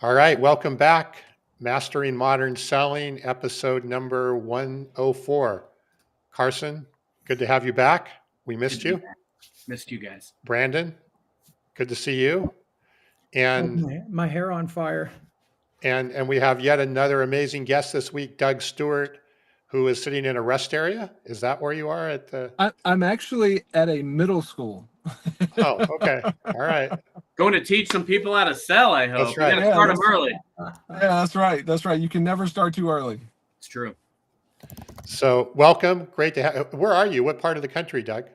All right, welcome back. Mastering Modern Selling, episode number 104. Carson, good to have you back. We Good missed to be you. back. Missed you guys. Brandon, good to see you. Like And my hair on fire. and we have yet another amazing guest this week, Doug Stewart, who is sitting in a rest area. Is that where you are at the I'm actually at a middle school. Oh, okay. All right. Going to teach some people how to sell, I hope. That's You right. got to start them early. Yeah, that's right. That's right. You can never start too early. It's true. So welcome. Great to have. Where are you? What part of the country, Doug?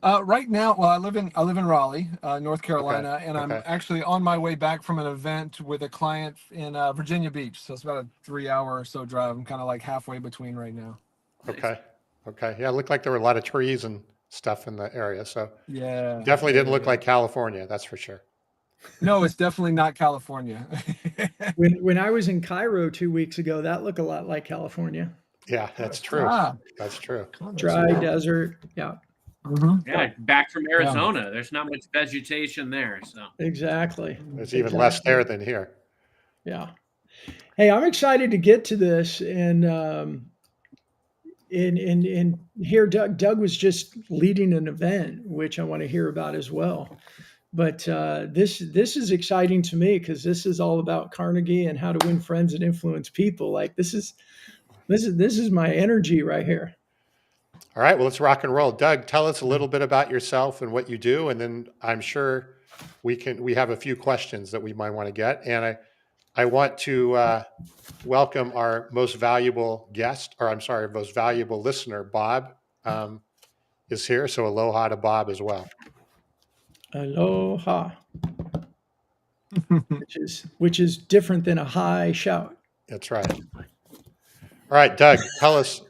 Right now, well, I live in Raleigh, North Carolina, and I'm Okay. actually on my way back from an event with a client in Virginia Beach. So it's about a 3-hour or so drive. I'm kind of like halfway between right now. Okay. Okay. Yeah, it looked like there were a lot of trees and stuff in the area. So Yeah, definitely didn't look like California, that's for sure. No, it's definitely not California. When I was in Cairo 2 weeks ago, that looked a lot like California. Yeah, that's true. Ah, That's true. Dry desert. Yeah, mhm. Yeah, back from Arizona. There's not much vegetation there. So exactly. There's even less there than here. Yeah. Hey, I'm excited to get to this, and here Doug was just leading an event, which I want to hear about as well. But this is exciting to me because this is all about Carnegie and how to win friends and influence people. Like this is my energy right here. All right, well, let's rock and roll. Doug, tell us a little bit about yourself and what you do, and then I'm sure we have a few questions that we might want to get. And I want to welcome our most valuable guest, or I'm sorry, most valuable listener, Bob, is here. So aloha to Bob as well. Aloha, which is different than a high shout. That's right. All right, Doug, tell us.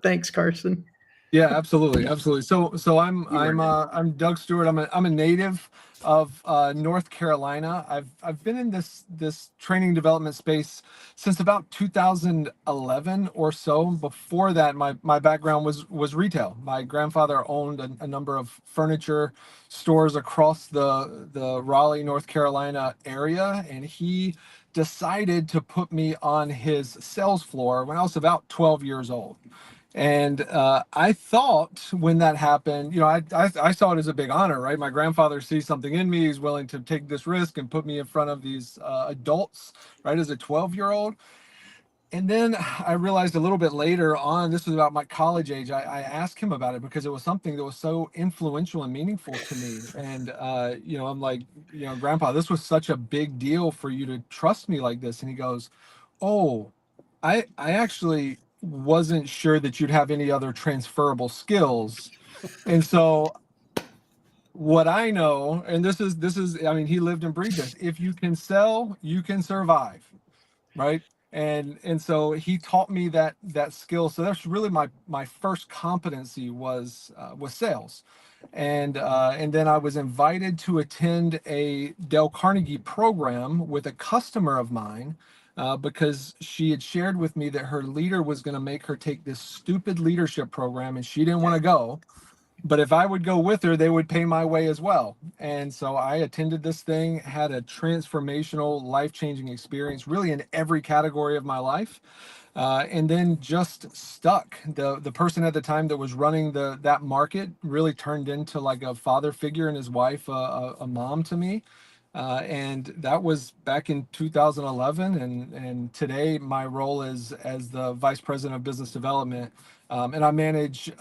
Thanks, Carson. Yeah, absolutely, absolutely. So I'm Doug Stewart. I'm a native of North Carolina. I've been in this training development space since about 2011 or so. Before that, my background was retail. My grandfather owned a number of furniture stores across the Raleigh, North Carolina area, and he decided to put me on his sales floor when I was about 12 years old. And I thought when that happened, I saw it as a big honor, right? My grandfather sees something in me. He's willing to take this risk and put me in front of these adults, right, as a 12-year-old. And then I realized a little bit later on, this was about my college age, I asked him about it because it was something that was so influential and meaningful to me. And, I'm like, Grandpa, this was such a big deal for you to trust me like this. And he goes, oh, I actually wasn't sure that you'd have any other transferable skills. And so what I know, and this is, I mean, he lived and breathed this. If you can sell, you can survive, right? And so he taught me that skill. So that's really my first competency was sales. And then I was invited to attend a Dale Carnegie program with a customer of mine because she had shared with me that her leader was going to make her take this stupid leadership program and she didn't want to go. But if I would go with her, they would pay my way as well. And so I attended this thing, had a transformational, life-changing experience, really in every category of my life. And then just stuck. The person at the time that was running that market really turned into like a father figure, and his wife, a mom to me. And that was back in 2011. And today my role is as the vice president of business development. And I manage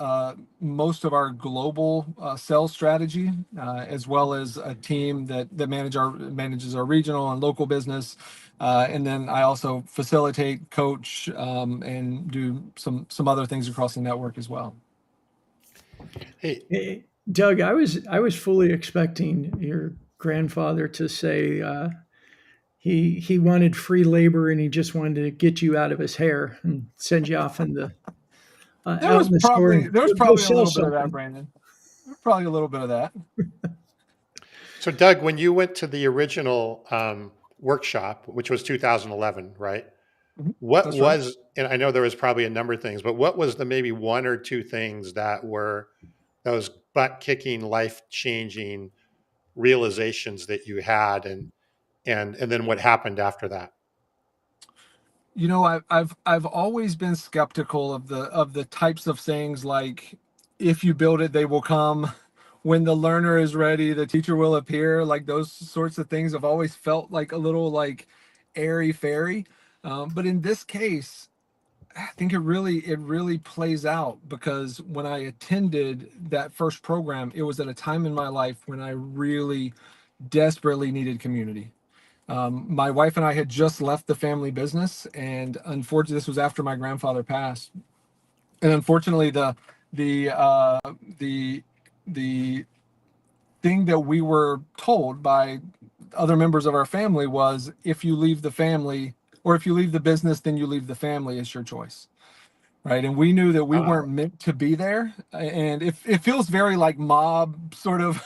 most of our global sales strategy, as well as a team that manages our regional and local business. And then I also facilitate, coach, and do some other things across the network as well. Hey, Doug, I was fully expecting your grandfather to say he wanted free labor and he just wanted to get you out of his hair and send you off in the There was probably a little bit of that, Brandon. Probably a little bit of that. So, Doug, when you went to the original workshop, which was 2011, right? What That's was, right. and I know there was probably a number of things, but what was the maybe one or two things that were those butt kicking, life changing realizations that you had? and then what happened after that? You know, I've always been skeptical of the types of sayings like, if you build it, they will come. When the learner is ready, the teacher will appear. Like those sorts of things have always felt like a little like airy fairy. But in this case, I think it really plays out, because when I attended that first program, it was at a time in my life when I really desperately needed community. My wife and I had just left the family business, and unfortunately, this was after my grandfather passed. And unfortunately, the the thing that we were told by other members of our family was, if you leave the family, or if you leave the business, then you leave the family. It's your choice. Right. And we knew that we Wow. weren't meant to be there. And it feels very like mob sort of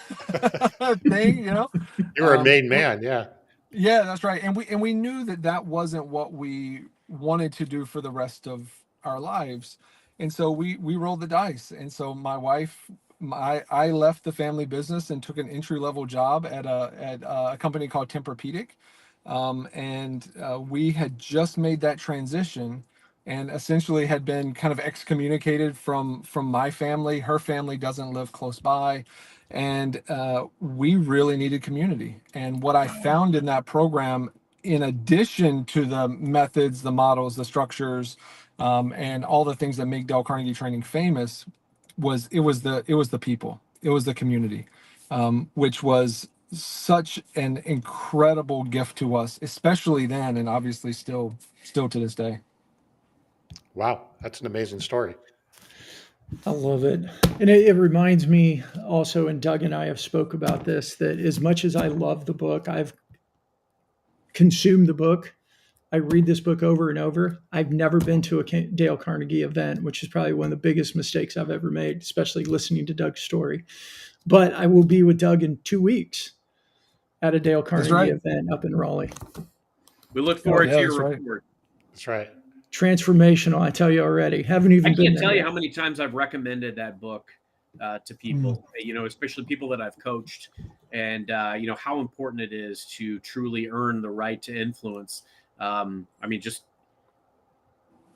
thing, you know? You were a main And, man, yeah. yeah, that's right. And we knew that that wasn't what we wanted to do for the rest of our lives. And so we rolled the dice. And so my wife, I left the family business and took an entry level job at a company called Tempur-Pedic. And we had just made that transition, and essentially had been kind of excommunicated from my family. Her family doesn't live close by, and we really needed community. And what I found in that program, in addition to the methods, the models, the structures, and all the things that make Dale Carnegie training famous, was it was the people, it was the community, which was such an incredible gift to us, especially then, and obviously still to this day. Wow, that's an amazing story. I love it. And it reminds me also, and Doug and I have spoke about this, that as much as I love the book, I've consumed the book. I read this book over and over. I've never been to a Dale Carnegie event, which is probably one of the biggest mistakes I've ever made, especially listening to Doug's story. But I will be with Doug in 2 weeks at a Dale That's Carnegie right. event up in Raleigh. We look forward yeah, to your that's right. report. That's right. Transformational, I tell you already. Haven't I even been can't there tell you yet. how many times I've recommended that book to people, especially people that I've coached, and how important it is to truly earn the right to influence. Just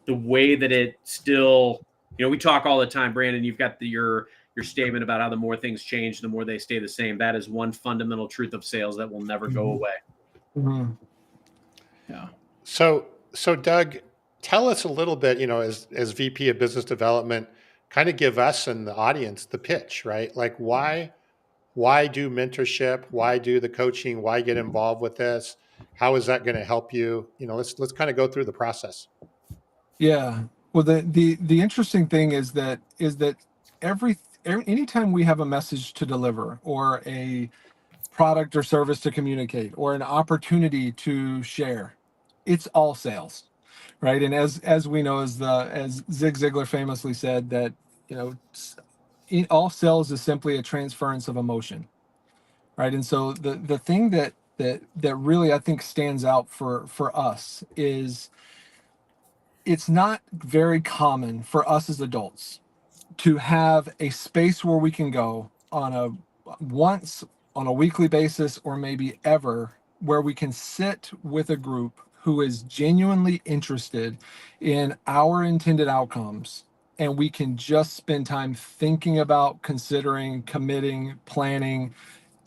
the way that it still, we talk all the time, Brandon. You've got your statement about how the more things change, the more they stay the same. That is one fundamental truth of sales that will never go away. Mm-hmm. Yeah. So Doug, tell us a little bit, as VP of Business Development, kind of give us and the audience the pitch, right? Like why do mentorship? Why do the coaching? Why get involved with this? How is that going to help you? Let's kind of go through the process. Yeah. Well, the interesting thing is that anytime we have a message to deliver, or a product or service to communicate, or an opportunity to share, it's all sales, right? And as we know, as Zig Ziglar famously said, that all sales is simply a transference of emotion, right? And so the thing that really, I think, stands out for us is, it's not very common for us as adults to have a space where we can go once on a weekly basis, or maybe ever, where we can sit with a group who is genuinely interested in our intended outcomes, and we can just spend time thinking about, considering, committing, planning,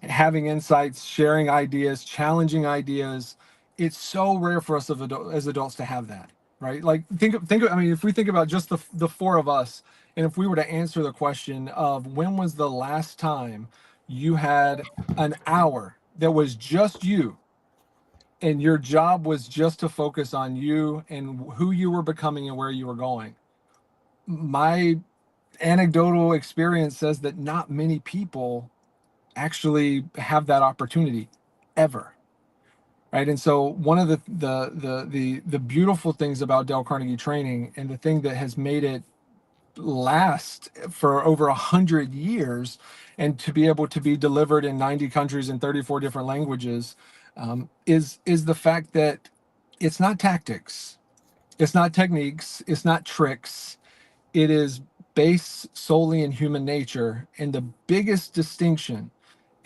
having insights, sharing ideas, challenging ideas. It's so rare for us as adults to have that, right? Like if we think about just the four of us, and if we were to answer the question of, when was the last time you had an hour that was just you, and your job was just to focus on you and who you were becoming and where you were going? My anecdotal experience says that not many people actually have that opportunity ever, right? And so one of the beautiful things about Dale Carnegie training, and the thing that has made it last for over 100 years, and to be able to be delivered in 90 countries in 34 different languages, is the fact that it's not tactics, it's not techniques, it's not tricks. It is based solely in human nature. And the biggest distinction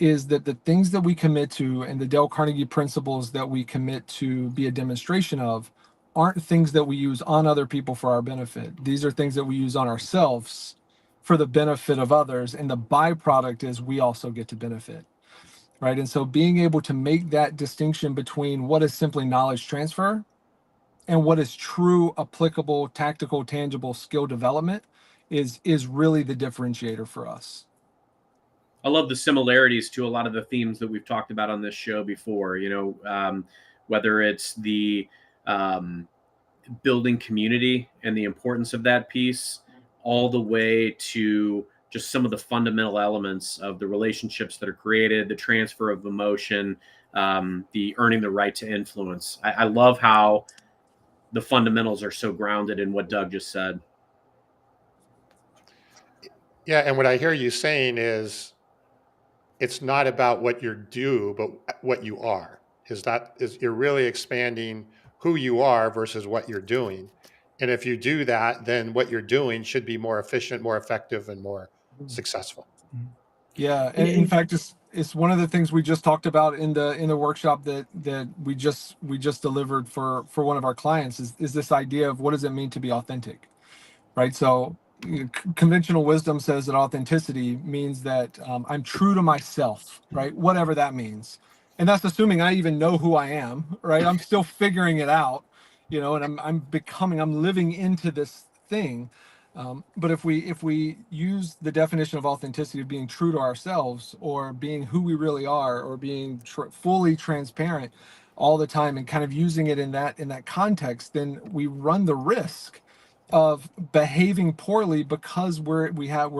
is that the things that we commit to and the Dale Carnegie principles that we commit to be a demonstration of aren't things that we use on other people for our benefit. These are things that we use on ourselves for the benefit of others. And the byproduct is we also get to benefit, right? And so being able to make that distinction between what is simply knowledge transfer and what is true, applicable, tactical, tangible skill development is really the differentiator for us. I love the similarities to a lot of the themes that we've talked about on this show before. Whether it's the building community and the importance of that piece, all the way to just some of the fundamental elements of the relationships that are created, the transfer of emotion, the earning the right to influence. I love how the fundamentals are so grounded in what Doug just said. Yeah, and what I hear you saying is it's not about what you do, but what you are. Is you're really expanding who you are versus what you're doing. And if you do that, then what you're doing should be more efficient, more effective, and more successful. Yeah, and in fact, it's one of the things we just talked about in the workshop that we just delivered for one of our clients is this idea of what does it mean to be authentic, right? So conventional wisdom says that authenticity means that I'm true to myself, right? Whatever that means, and that's assuming I even know who I am, right? I'm still figuring it out, and I'm living into this thing. But if we use the definition of authenticity of being true to ourselves or being who we really are or being fully transparent all the time and kind of using it in that context, then we run the risk of behaving poorly because we're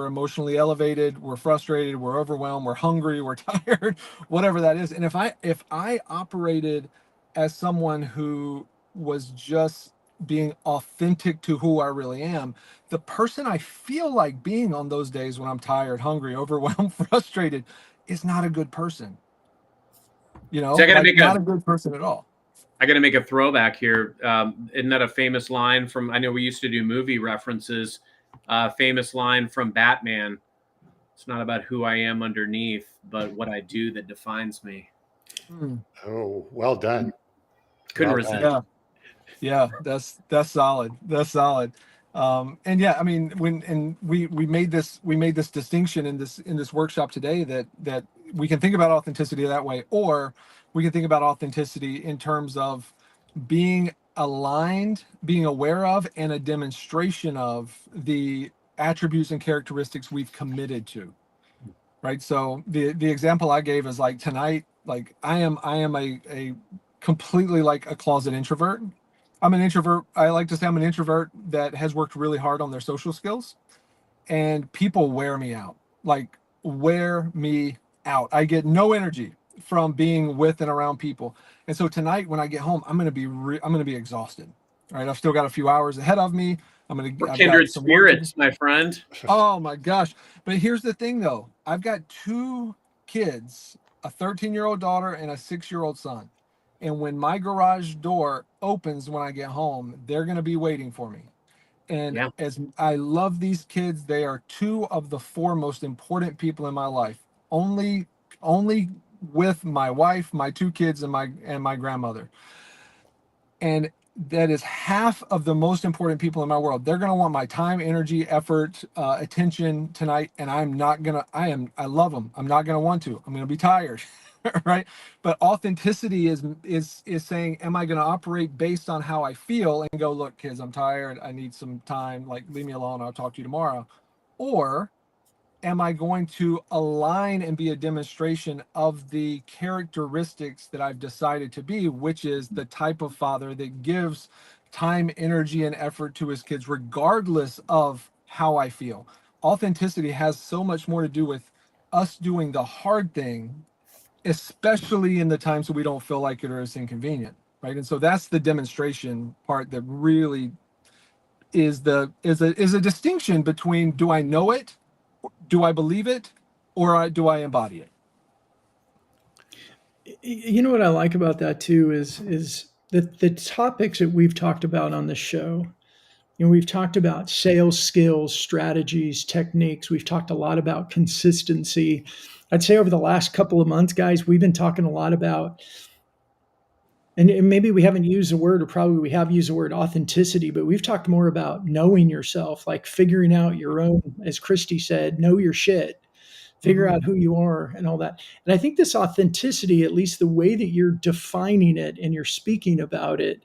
emotionally elevated, we're frustrated, we're overwhelmed, we're hungry, we're tired, whatever that is. And if I operated as someone who was just being authentic to who I really am, the person I feel like being on those days when I'm tired, hungry, overwhelmed, frustrated is not a good person. So I gotta not a good person at all. I got to make a throwback here. Isn't that a famous line from, I know we used to do movie references, famous line from Batman. It's not about who I am underneath, but what I do that defines me. Oh, well done. Couldn't Well resist. done. Yeah, that's solid. That's solid. And yeah, I mean, we made this distinction in this workshop today that we can think about authenticity that way, or we can think about authenticity in terms of being aligned, being aware of, and a demonstration of the attributes and characteristics we've committed to. Right. So the example I gave is like tonight, like I am a completely like a closet introvert. I'm an introvert. I like to say I'm an introvert that has worked really hard on their social skills, and people wear me out. Like wear me out. I get no energy from being with and around people. And so tonight when I get home, I'm going to be exhausted. Right? I've still got a few hours ahead of me. We're kindred spirits, my friend. Oh my gosh. But here's the thing though. I've got two kids, a 13-year-old daughter and a 6-year-old son. And when my garage door opens when I get home, they're going to be waiting for me. And Yeah. as I love these kids, they are two of the four most important people in my life. Only with my wife, my two kids, and my grandmother. And that is half of the most important people in my world. They're going to want my time, energy, effort, attention tonight. And I love them. I'm not going to want to. I'm going to be tired. Right. But authenticity is saying, am I going to operate based on how I feel and go, look, kids, I'm tired. I need some time. Like, leave me alone. I'll talk to you tomorrow. Or am I going to align and be a demonstration of the characteristics that I've decided to be, which is the type of father that gives time, energy, and effort to his kids, regardless of how I feel. Authenticity has so much more to do with us doing the hard thing, especially in the times that we don't feel like it or it's inconvenient, right? And so that's the demonstration part that really is a distinction between, do I know it, do I believe it, or do I embody it? You know what I like about that too is the topics that we've talked about on the show. We've talked about sales skills, strategies, techniques. We've talked a lot about consistency. I'd say over the last couple of months, guys, we've been talking a lot about, and maybe we haven't used the word, or probably we have used the word authenticity, but we've talked more about knowing yourself, like figuring out your own, as Christy said, know your shit, figure out who you are and all that. And I think this authenticity, at least the way that you're defining it and you're speaking about it,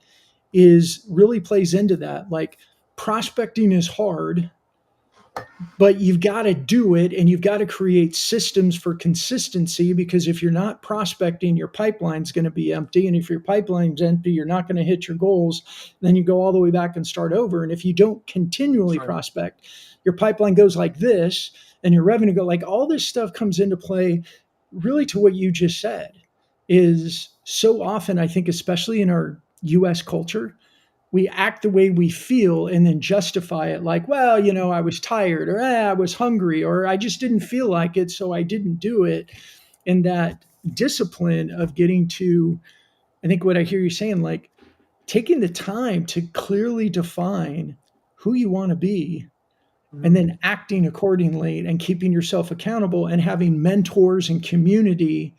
is really plays into that. Like, prospecting is hard, but you've got to do it, and you've got to create systems for consistency, because if you're not prospecting, your pipeline's going to be empty. And if your pipeline's empty, you're not going to hit your goals. Then you go all the way back and start over. And if you don't continually prospect, your pipeline goes like this, and your revenue go like, all this stuff comes into play. Really, to what you just said, is so often, I think, especially in our US culture, we act the way we feel and then justify it, like, well, I was tired, or I was hungry, or I just didn't feel like it, so I didn't do it. And that discipline of getting to, I think what I hear you saying, like taking the time to clearly define who you want to be, and then acting accordingly and keeping yourself accountable, and having mentors and community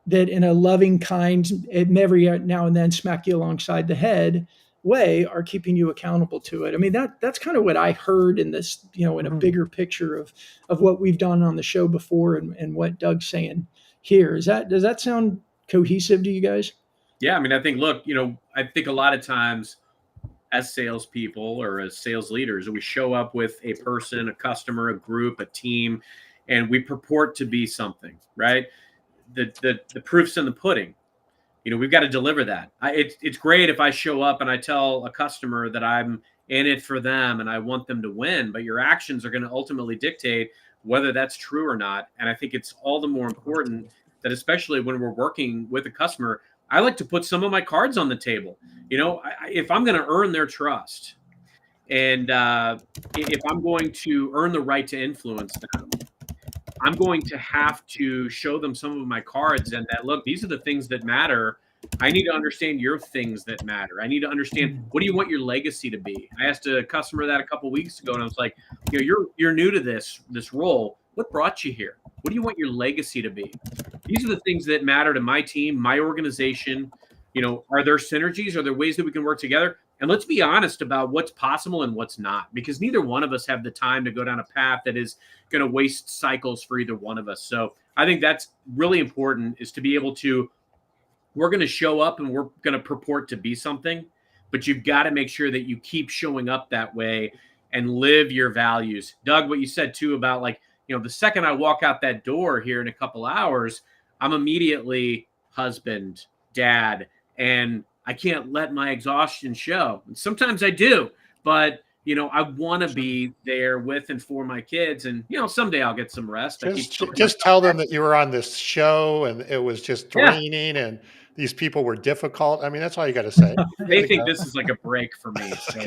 that, in a loving, kind, every now and then smack you alongside the head way, are keeping you accountable to it. I mean, that's kind of what I heard in this, in a bigger picture of what we've done on the show before, and what Doug's saying here. Does that sound cohesive to you guys? Yeah, I mean, I think, look, I think a lot of times as salespeople or as sales leaders, we show up with a person, a customer, a group, a team, and we purport to be something, right? The proof's in the pudding. We've got to deliver that. It's great if I show up and I tell a customer that I'm in it for them and I want them to win, but your actions are going to ultimately dictate whether that's true or not. And I think it's all the more important that, especially when we're working with a customer, I like to put some of my cards on the table. If I'm going to earn their trust, and if I'm going to earn the right to influence them, I'm going to have to show them some of my cards, and that, look, these are the things that matter. I need to understand your things that matter. I need to understand, what do you want your legacy to be? I asked a customer that a couple of weeks ago, and I was like, you're new to this role. What brought you here? What do you want your legacy to be? These are the things that matter to my team, my organization. Are there synergies? Are there ways that we can work together? And let's be honest about what's possible and what's not, because neither one of us have the time to go down a path that is going to waste cycles for either one of us. So I think that's really important, is to be able to, we're going to show up and we're going to purport to be something, but you've got to make sure that you keep showing up that way and live your values. Doug, what you said too about, like, the second I walk out that door here in a couple hours, I'm immediately husband, dad, and I can't let my exhaustion show. And sometimes I do, but I want to be there with and for my kids, and someday I'll get some rest. Just tell them that you were on this show and it was just draining, and these people were difficult. I mean, that's all you got to say. They think this is like a break for me. So,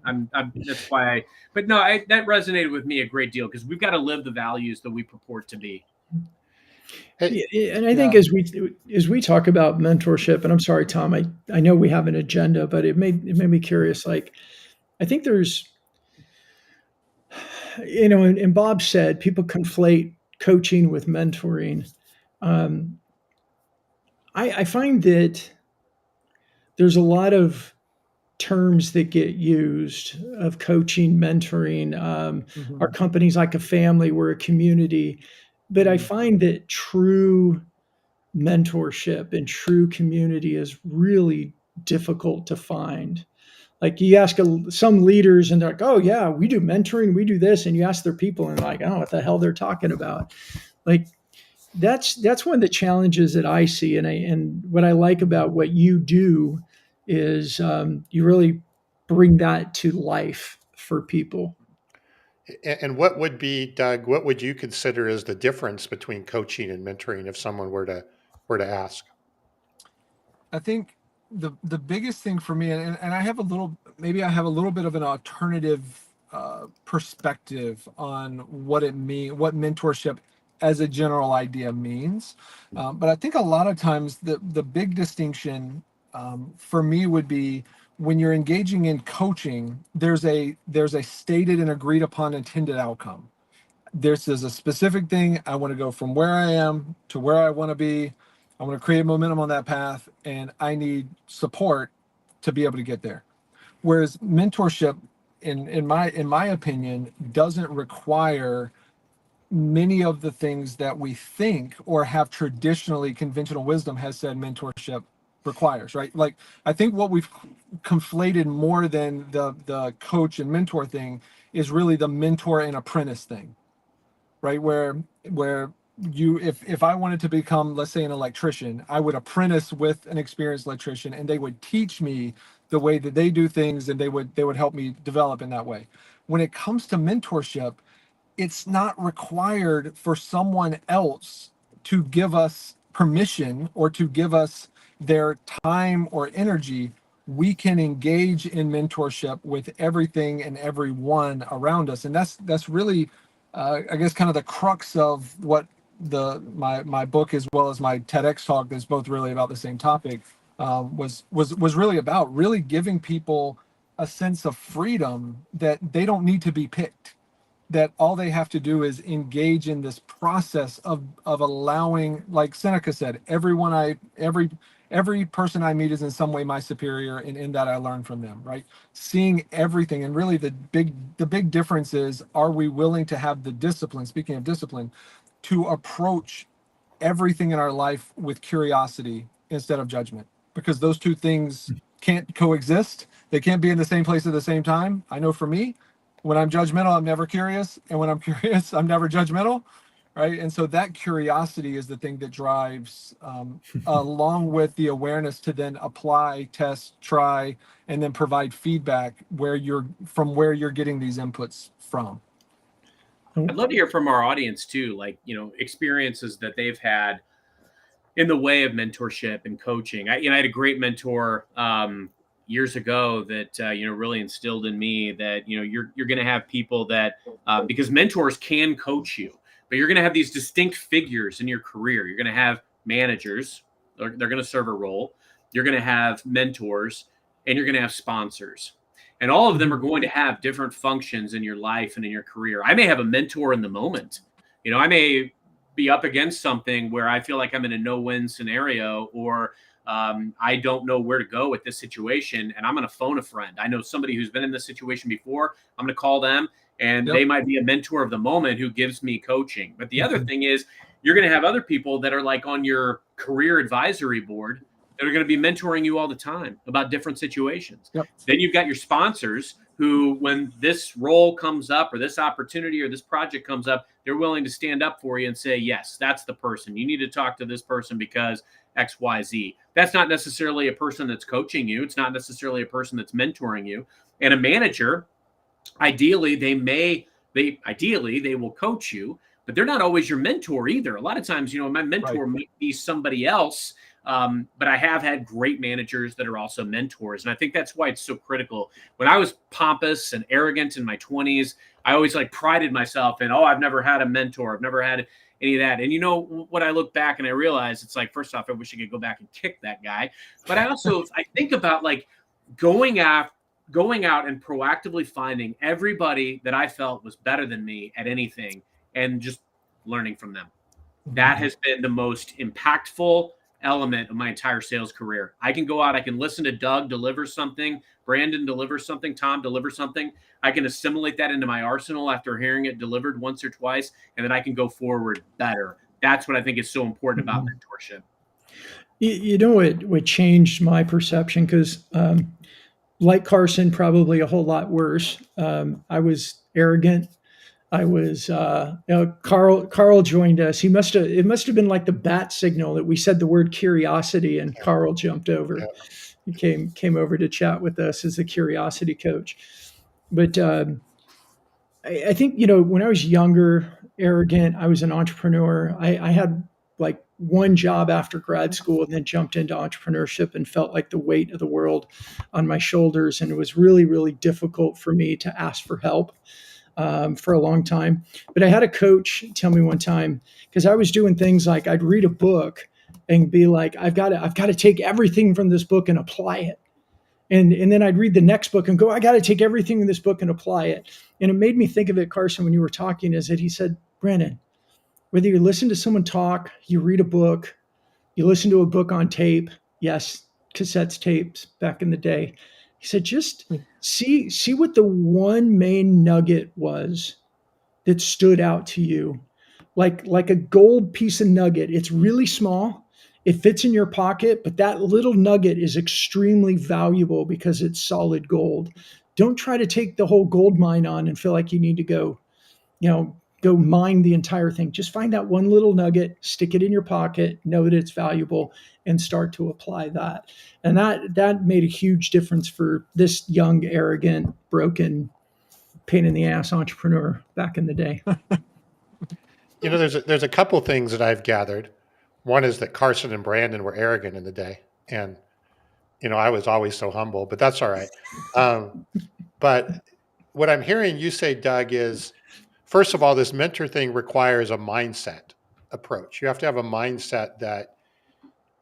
I'm that's why. But no, that resonated with me a great deal, because we've got to live the values that we purport to be. Hey, and I think as we talk about mentorship, and I'm sorry, Tom, I know we have an agenda, but it made me curious. Like, I think there's, and Bob said people conflate coaching with mentoring. I find that there's a lot of terms that get used of coaching, mentoring. Our company's like a family, we're a community. But I find that true mentorship and true community is really difficult to find. Like, you ask some leaders and they're like, oh yeah, we do mentoring, we do this. And you ask their people and they're like, I don't know what the hell they're talking about. Like, that's one of the challenges that I see. And what I like about what you do is you really bring that to life for people. And what would be, Doug, what would you consider as the difference between coaching and mentoring, if someone were to ask? I think the biggest thing for me, and I have a little bit of an alternative perspective on what mentorship as a general idea means. But I think a lot of times the big distinction for me would be, when you're engaging in coaching, there's a stated and agreed upon intended outcome. This is a specific thing. I want to go from where I am to where I want to be. I want to create momentum on that path, and I need support to be able to get there. Whereas mentorship, in my opinion, doesn't require many of the things that we think or have traditionally conventional wisdom has said mentorship requires, right? Like, I think what we've conflated more than the coach and mentor thing is really the mentor and apprentice thing, right? Where you, if I wanted to become, let's say, an electrician, I would apprentice with an experienced electrician, and they would teach me the way that they do things, and they would help me develop in that way. When it comes to mentorship, it's not required for someone else to give us permission or to give us their time or energy. We can engage in mentorship with everything and everyone around us, and that's really, I guess, kind of the crux of what my book, as well as my TEDx talk, that's both really about the same topic, was really about, really giving people a sense of freedom that they don't need to be picked, that all they have to do is engage in this process of allowing, like Seneca said, every person I meet is in some way my superior, and in that I learn from them, right? Seeing everything. And really the big difference is, are we willing to have the discipline, speaking of discipline, to approach everything in our life with curiosity instead of judgment? Because those two things can't coexist. They can't be in the same place at the same time. I know for me, when I'm judgmental, I'm never curious. And when I'm curious, I'm never judgmental, right? And so that curiosity is the thing that drives, along with the awareness to then apply, test, try, and then provide feedback where you're getting these inputs from. I'd love to hear from our audience too, like, experiences that they've had in the way of mentorship and coaching. I had a great mentor years ago that really instilled in me that you're going to have people that because mentors can coach you, but you're going to have these distinct figures in your career. You're going to have managers, they're going to serve a role. You're going to have mentors, and you're going to have sponsors. And all of them are going to have different functions in your life and in your career. I may have a mentor in the moment. I may be up against something where I feel like I'm in a no-win scenario, or I don't know where to go with this situation, and I'm going to phone a friend. I know somebody who's been in this situation before. I'm going to call them, and they might be a mentor of the moment who gives me coaching. But the other thing is, you're going to have other people that are like on your career advisory board that are going to be mentoring you all the time about different situations. Then you've got your sponsors who, when this role comes up or this opportunity or this project comes up, they're willing to stand up for you and say, yes, that's the person. You need to talk to this person because X, Y, Z. That's not necessarily a person that's coaching you. It's not necessarily a person that's mentoring you. And a manager, ideally, they will coach you, but they're not always your mentor either. A lot of times, my mentor might be somebody else. But I have had great managers that are also mentors. And I think that's why it's so critical. When I was pompous and arrogant in my 20s, I always prided myself in, I've never had a mentor. I've never had any of that. And when I look back and I realize, it's like, first off, I wish I could go back and kick that guy. But I think about going out and proactively finding everybody that I felt was better than me at anything and just learning from them. That has been the most impactful element of my entire sales career. I can go out, I can listen to Doug deliver something, Brandon deliver something, Tom deliver something. I can assimilate that into my arsenal after hearing it delivered once or twice, and then I can go forward better. That's what I think is so important about mentorship. What changed my perception, because like Carson, probably a whole lot worse. I was arrogant. I was Carl joined us. It must have been like the bat signal that we said the word curiosity, and Carl jumped over. He came over to chat with us as a curiosity coach. But I think when I was younger, arrogant, I was an entrepreneur. I had one job after grad school, and then jumped into entrepreneurship and felt like the weight of the world on my shoulders, and it was really, really difficult for me to ask for help. For a long time. But I had a coach tell me one time, because I was doing things like I'd read a book and be like, I've got to take everything from this book and apply it. And then I'd read the next book and go, I got to take everything in this book and apply it. And it made me think of it, Carson, when you were talking, is that he said, Brandon, whether you listen to someone talk, you read a book, you listen to a book on tape, yes, cassettes, tapes back in the day. He said, just see what the one main nugget was that stood out to you. Like a gold piece of nugget. It's really small. It fits in your pocket, but that little nugget is extremely valuable because it's solid gold. Don't try to take the whole gold mine on and feel like you need to go mine the entire thing. Just find that one little nugget, stick it in your pocket, know that it's valuable, and start to apply that. And that made a huge difference for this young, arrogant, broken, pain in the ass entrepreneur back in the day. There's a couple things that I've gathered. One is that Carson and Brandon were arrogant in the day, and I was always so humble, but that's all right. But what I'm hearing you say, Doug, is first of all, this mentor thing requires a mindset approach. You have to have a mindset that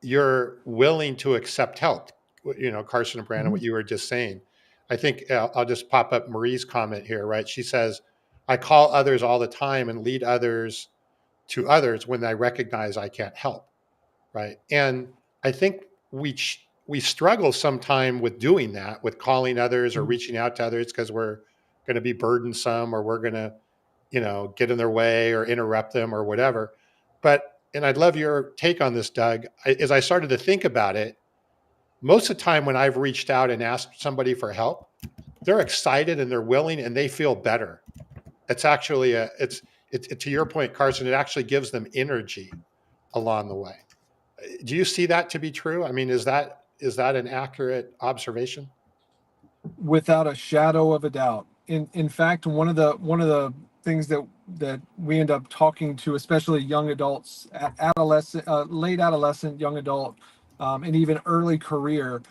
you're willing to accept help. Carson and Brandon, what you were just saying. I think I'll just pop up Marie's comment here, right? She says, I call others all the time and lead others to others when I recognize I can't help, right? And I think we struggle sometime with doing that, with calling others or reaching out to others because we're going to be burdensome or we're going to, get in their way or interrupt them or whatever. And I'd love your take on this, Doug. As I started to think about it, most of the time when I've reached out and asked somebody for help, they're excited and they're willing and they feel better. It's actually it's to your point, Carson, it actually gives them energy along the way. Do you see that to be true? I mean, is that an accurate observation? Without a shadow of a doubt. In fact, one of the things that we end up talking to, especially young adults, late adolescent, young adult, and even early career,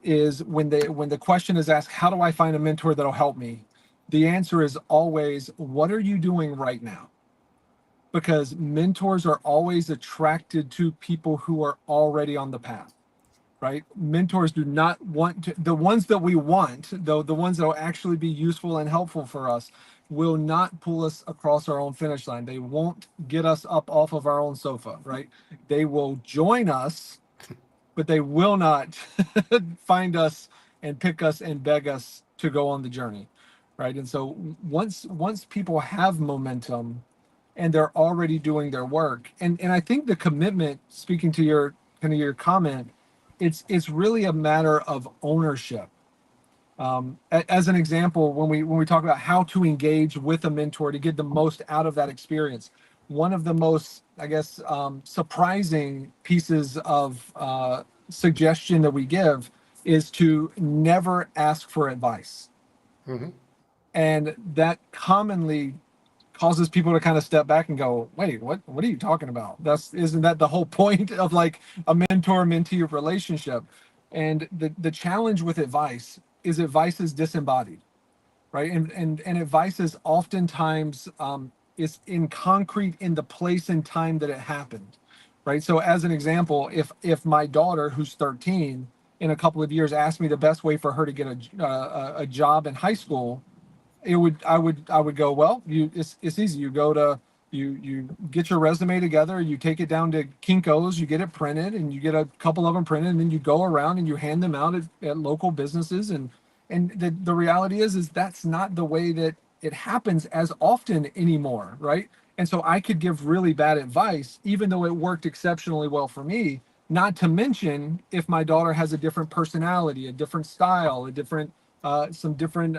is when the question is asked, how do I find a mentor that'll help me? The answer is always, what are you doing right now? Because mentors are always attracted to people who are already on the path, right? Mentors do not want to, the ones that we want, though, the ones that will actually be useful and helpful for us, will not pull us across our own finish line. They won't get us up off of our own sofa, right? They will join us, but they will not find us and pick us and beg us to go on the journey, right? And so once people have momentum and they're already doing their work, and I think the commitment, speaking to your comment, it's really a matter of ownership. As an example, when we talk about how to engage with a mentor to get the most out of that experience, one of the most, I guess, surprising pieces of suggestion that we give is to never ask for advice. Mm-hmm. And that commonly causes people to kind of step back and go, wait, what are you talking about? Isn't that the whole point of like a mentor-mentee relationship? And the challenge with advice is disembodied, right? And advice is oftentimes is in concrete in the place and time that it happened, right? So as an example, if my daughter, who's 13, in a couple of years asked me the best way for her to get a job in high school, I would go, well, it's easy. You get your resume together, you take it down to Kinko's, you get it printed, and you get a couple of them printed, and then you go around and you hand them out at local businesses. And the reality is that's not the way that it happens as often anymore, right? And so I could give really bad advice, even though it worked exceptionally well for me. Not to mention if my daughter has a different personality, a different style, some different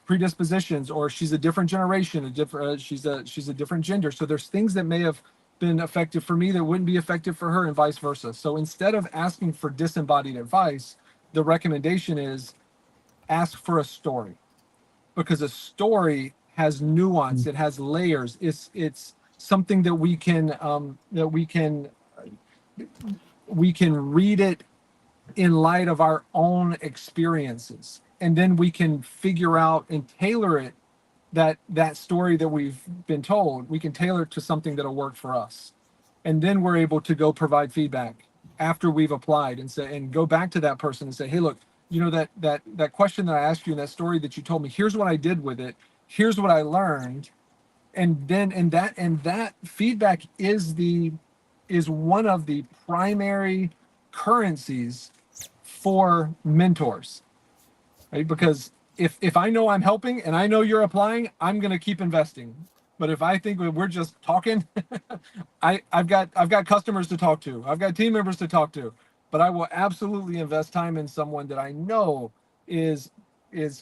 predispositions, or she's a different generation, she's a different gender. So there's things that may have been effective for me that wouldn't be effective for her, and vice versa. So instead of asking for disembodied advice, the recommendation is ask for a story, because a story has nuance, it has layers. It's something that we can read it in light of our own experiences, and then we can figure out and tailor it, that story that we've been told, we can tailor it to something that'll work for us. And then we're able to go provide feedback after we've applied and go back to that person and say, hey, look, that question that I asked you in that story that you told me, here's what I did with it, here's what I learned. And then, and that feedback is one of the primary currencies for mentors, right? Because if I know I'm helping and I know you're applying, I'm going to keep investing. But if I think we're just talking, I've got customers to talk to, I've got team members to talk to, but I will absolutely invest time in someone that I know is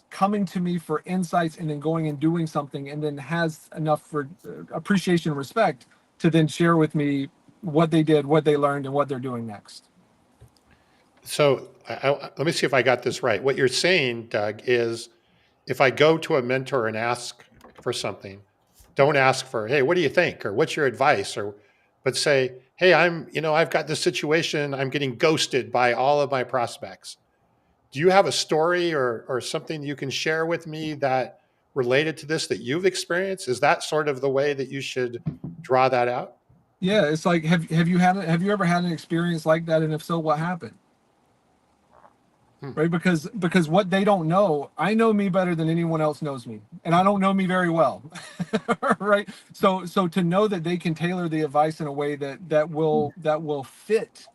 coming to me for insights and then going and doing something, and then has enough for appreciation and respect to then share with me what they did, what they learned, and what they're doing next. So let me see if I got this right. What you're saying, Doug, is if I go to a mentor and ask for something, don't ask for, hey, what do you think? Or what's your advice? But say, hey, I've got this situation. I'm getting ghosted by all of my prospects. Do you have a story or something you can share with me that related to this that you've experienced? Is that sort of the way that you should draw that out? Yeah, it's like, have you ever had an experience like that? And if so, what happened? Right? Because what they don't know, I know me better than anyone else knows me, and I don't know me very well. Right? So to know that they can tailor the advice in a way that will fit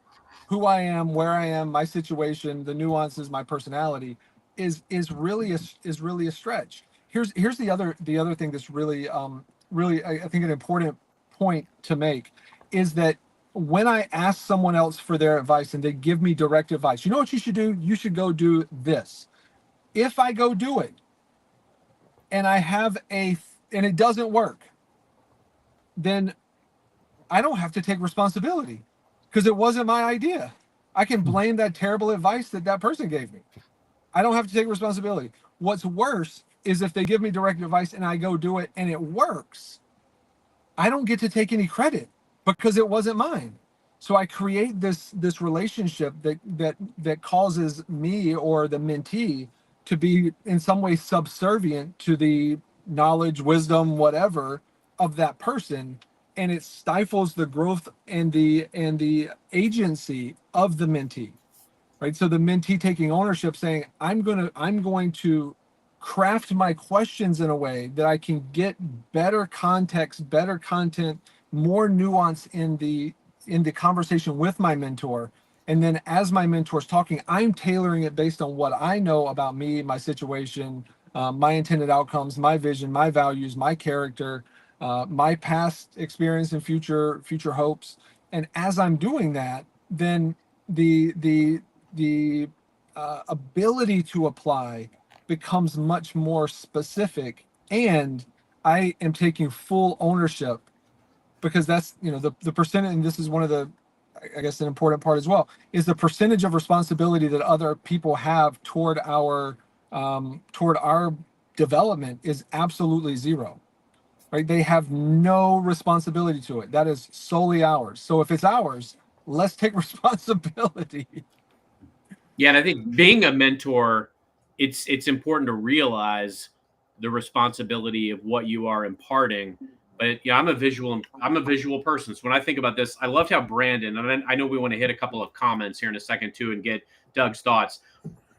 who I am, where I am, my situation, the nuances, my personality, is really a stretch. Here's the other thing that's really I think an important point to make is that when I ask someone else for their advice and they give me direct advice, you know what you should do? You should go do this. If I go do it and and it doesn't work, then I don't have to take responsibility because it wasn't my idea. I can blame that terrible advice that person gave me. I don't have to take responsibility. What's worse is if they give me direct advice and I go do it and it works, I don't get to take any credit because it wasn't mine. So I create this relationship that causes me or the mentee to be in some way subservient to the knowledge, wisdom, whatever of that person, and it stifles the growth and the agency of the mentee. Right? So the mentee taking ownership, saying, I'm going to craft my questions in a way that I can get better context, better content, more nuance in the conversation with my mentor. And then as my mentor's talking, I'm tailoring it based on what I know about me, my situation, my intended outcomes, my vision, my values, my character, my past experience and future hopes. And as I'm doing that, then the ability to apply becomes much more specific, and I am taking full ownership, because that's the percentage, and this is one of the, I guess, an important part as well, is the percentage of responsibility that other people have toward our development is absolutely zero. Right? They have no responsibility to it. That is solely ours. So if it's ours, let's take responsibility. Yeah, and I think being a mentor, it's important to realize the responsibility of what you are imparting. But yeah, I'm a visual person. So when I think about this, I loved how Brandon, and I know we want to hit a couple of comments here in a second too and get Doug's thoughts.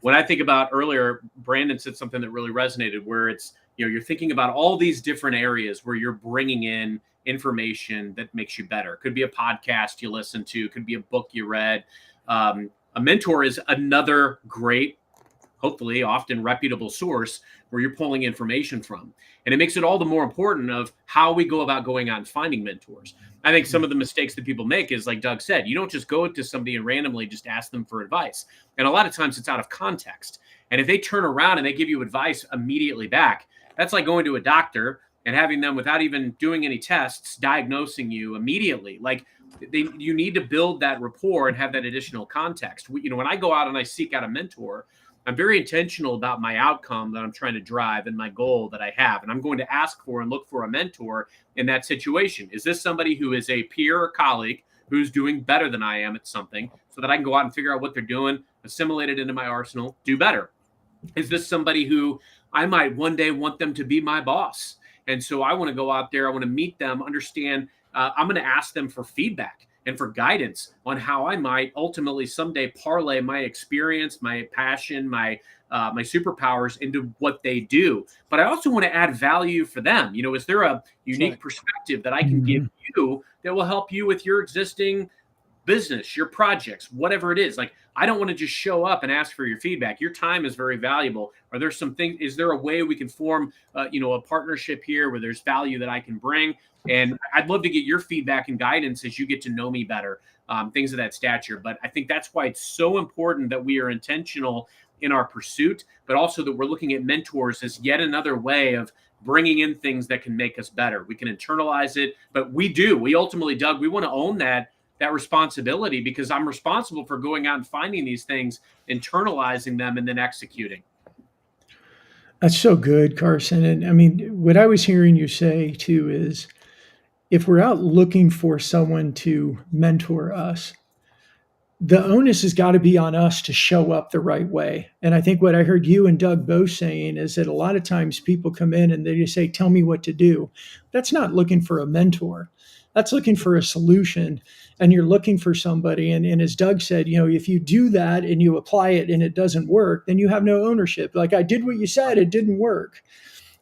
When I think about earlier, Brandon said something that really resonated, where it's, you're thinking about all these different areas where you're bringing in information that makes you better. Could be a podcast you listen to, could be a book you read. A mentor is another great, hopefully often reputable source where you're pulling information from. And it makes it all the more important of how we go about going out and finding mentors. I think some of the mistakes that people make is, like Doug said, you don't just go to somebody and randomly just ask them for advice. And a lot of times it's out of context. And if they turn around and they give you advice immediately back, that's like going to a doctor and having them, without even doing any tests, diagnosing you immediately. Like, you need to build that rapport and have that additional context. When I go out and I seek out a mentor, I'm very intentional about my outcome that I'm trying to drive and my goal that I have. And I'm going to ask for and look for a mentor in that situation. Is this somebody who is a peer or colleague who's doing better than I am at something, so that I can go out and figure out what they're doing, assimilate it into my arsenal, do better? Is this somebody who I might one day want them to be my boss? And so I want to go out there, I want to meet them, understand, I'm going to ask them for feedback and for guidance on how I might ultimately someday parlay my experience, my passion, my superpowers into what they do. But I also want to add value for them. You know, is there a unique perspective that I can give you that will help you with your existing business, your projects, whatever it is? Like, I don't want to just show up and ask for your feedback. Your time is very valuable. Are there some things, is there a way we can form, a partnership here where there's value that I can bring? And I'd love to get your feedback and guidance as you get to know me better, things of that stature. But I think that's why it's so important that we are intentional in our pursuit, but also that we're looking at mentors as yet another way of bringing in things that can make us better. We can internalize it, but we ultimately, Doug, we want to own that responsibility, because I'm responsible for going out and finding these things, internalizing them, and then executing. That's so good, Carson. And I mean, what I was hearing you say too is if we're out looking for someone to mentor us, the onus has got to be on us to show up the right way. And I think what I heard you and Doug both saying is that a lot of times people come in and they just say, tell me what to do. That's not looking for a mentor. That's looking for a solution. And you're looking for somebody. And as Doug said, if you do that and you apply it and it doesn't work, then you have no ownership. Like, I did what you said, it didn't work.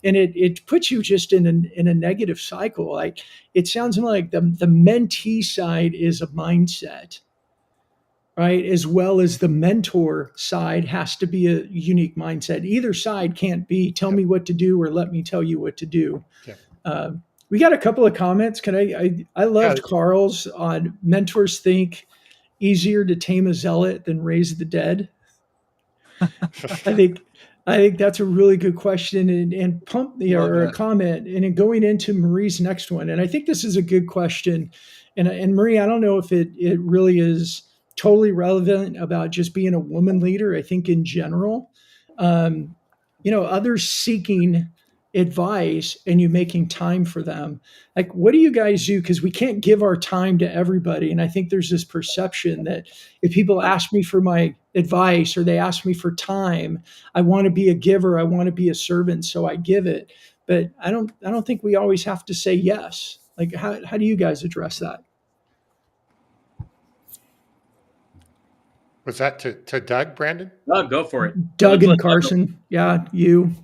And it puts you just in a negative cycle. Like, it sounds like the mentee side is a mindset, right? As well as the mentor side has to be a unique mindset. Either side can't be tell me what to do or let me tell you what to do. We got a couple of comments. I loved Carl's on mentors think easier to tame a zealot than raise the dead. I think that's a really good question and or a comment. And then going into Marie's next one, and I think this is a good question. And Marie, I don't know if it really is totally relevant about just being a woman leader. I think in general, others seeking advice and you making time for them. Like, what do you guys do? Because we can't give our time to everybody. And I think there's this perception that if people ask me for my advice or they ask me for time, I want to be a giver. I want to be a servant. So I give it. But I don't think we always have to say yes. Like, how do you guys address that? Was that to Doug, Brandon? Doug, go for it. Doug and Carson. Yeah, you.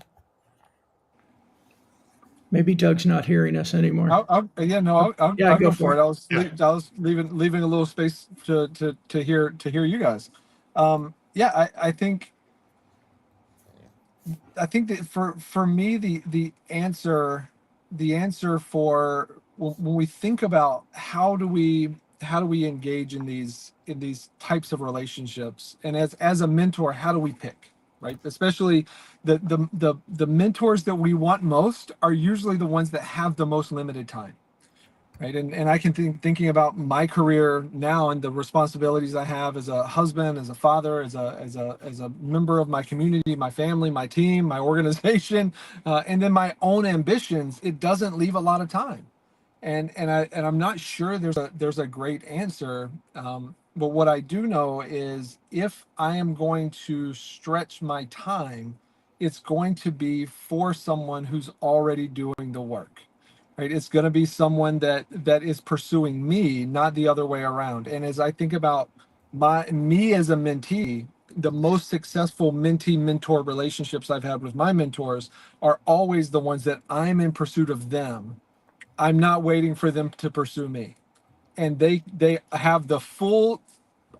Maybe Doug's not hearing us anymore. I'll go for it. I was leaving a little space to hear you guys. I think that for me the answer for when we think about how do we engage in these types of relationships, and as a mentor, how do we pick? Right, especially the mentors that we want most are usually the ones that have the most limited time, right? And I can thinking about my career now and the responsibilities I have as a husband, as a father, as a member of my community, my family, my team, my organization, and then my own ambitions. It doesn't leave a lot of time, and I'm not sure there's a great answer. But what I do know is if I am going to stretch my time, it's going to be for someone who's already doing the work, right? It's going to be someone that is pursuing me, not the other way around. And as I think about me as a mentee, the most successful mentee-mentor relationships I've had with my mentors are always the ones that I'm in pursuit of them. I'm not waiting for them to pursue me. And they have the full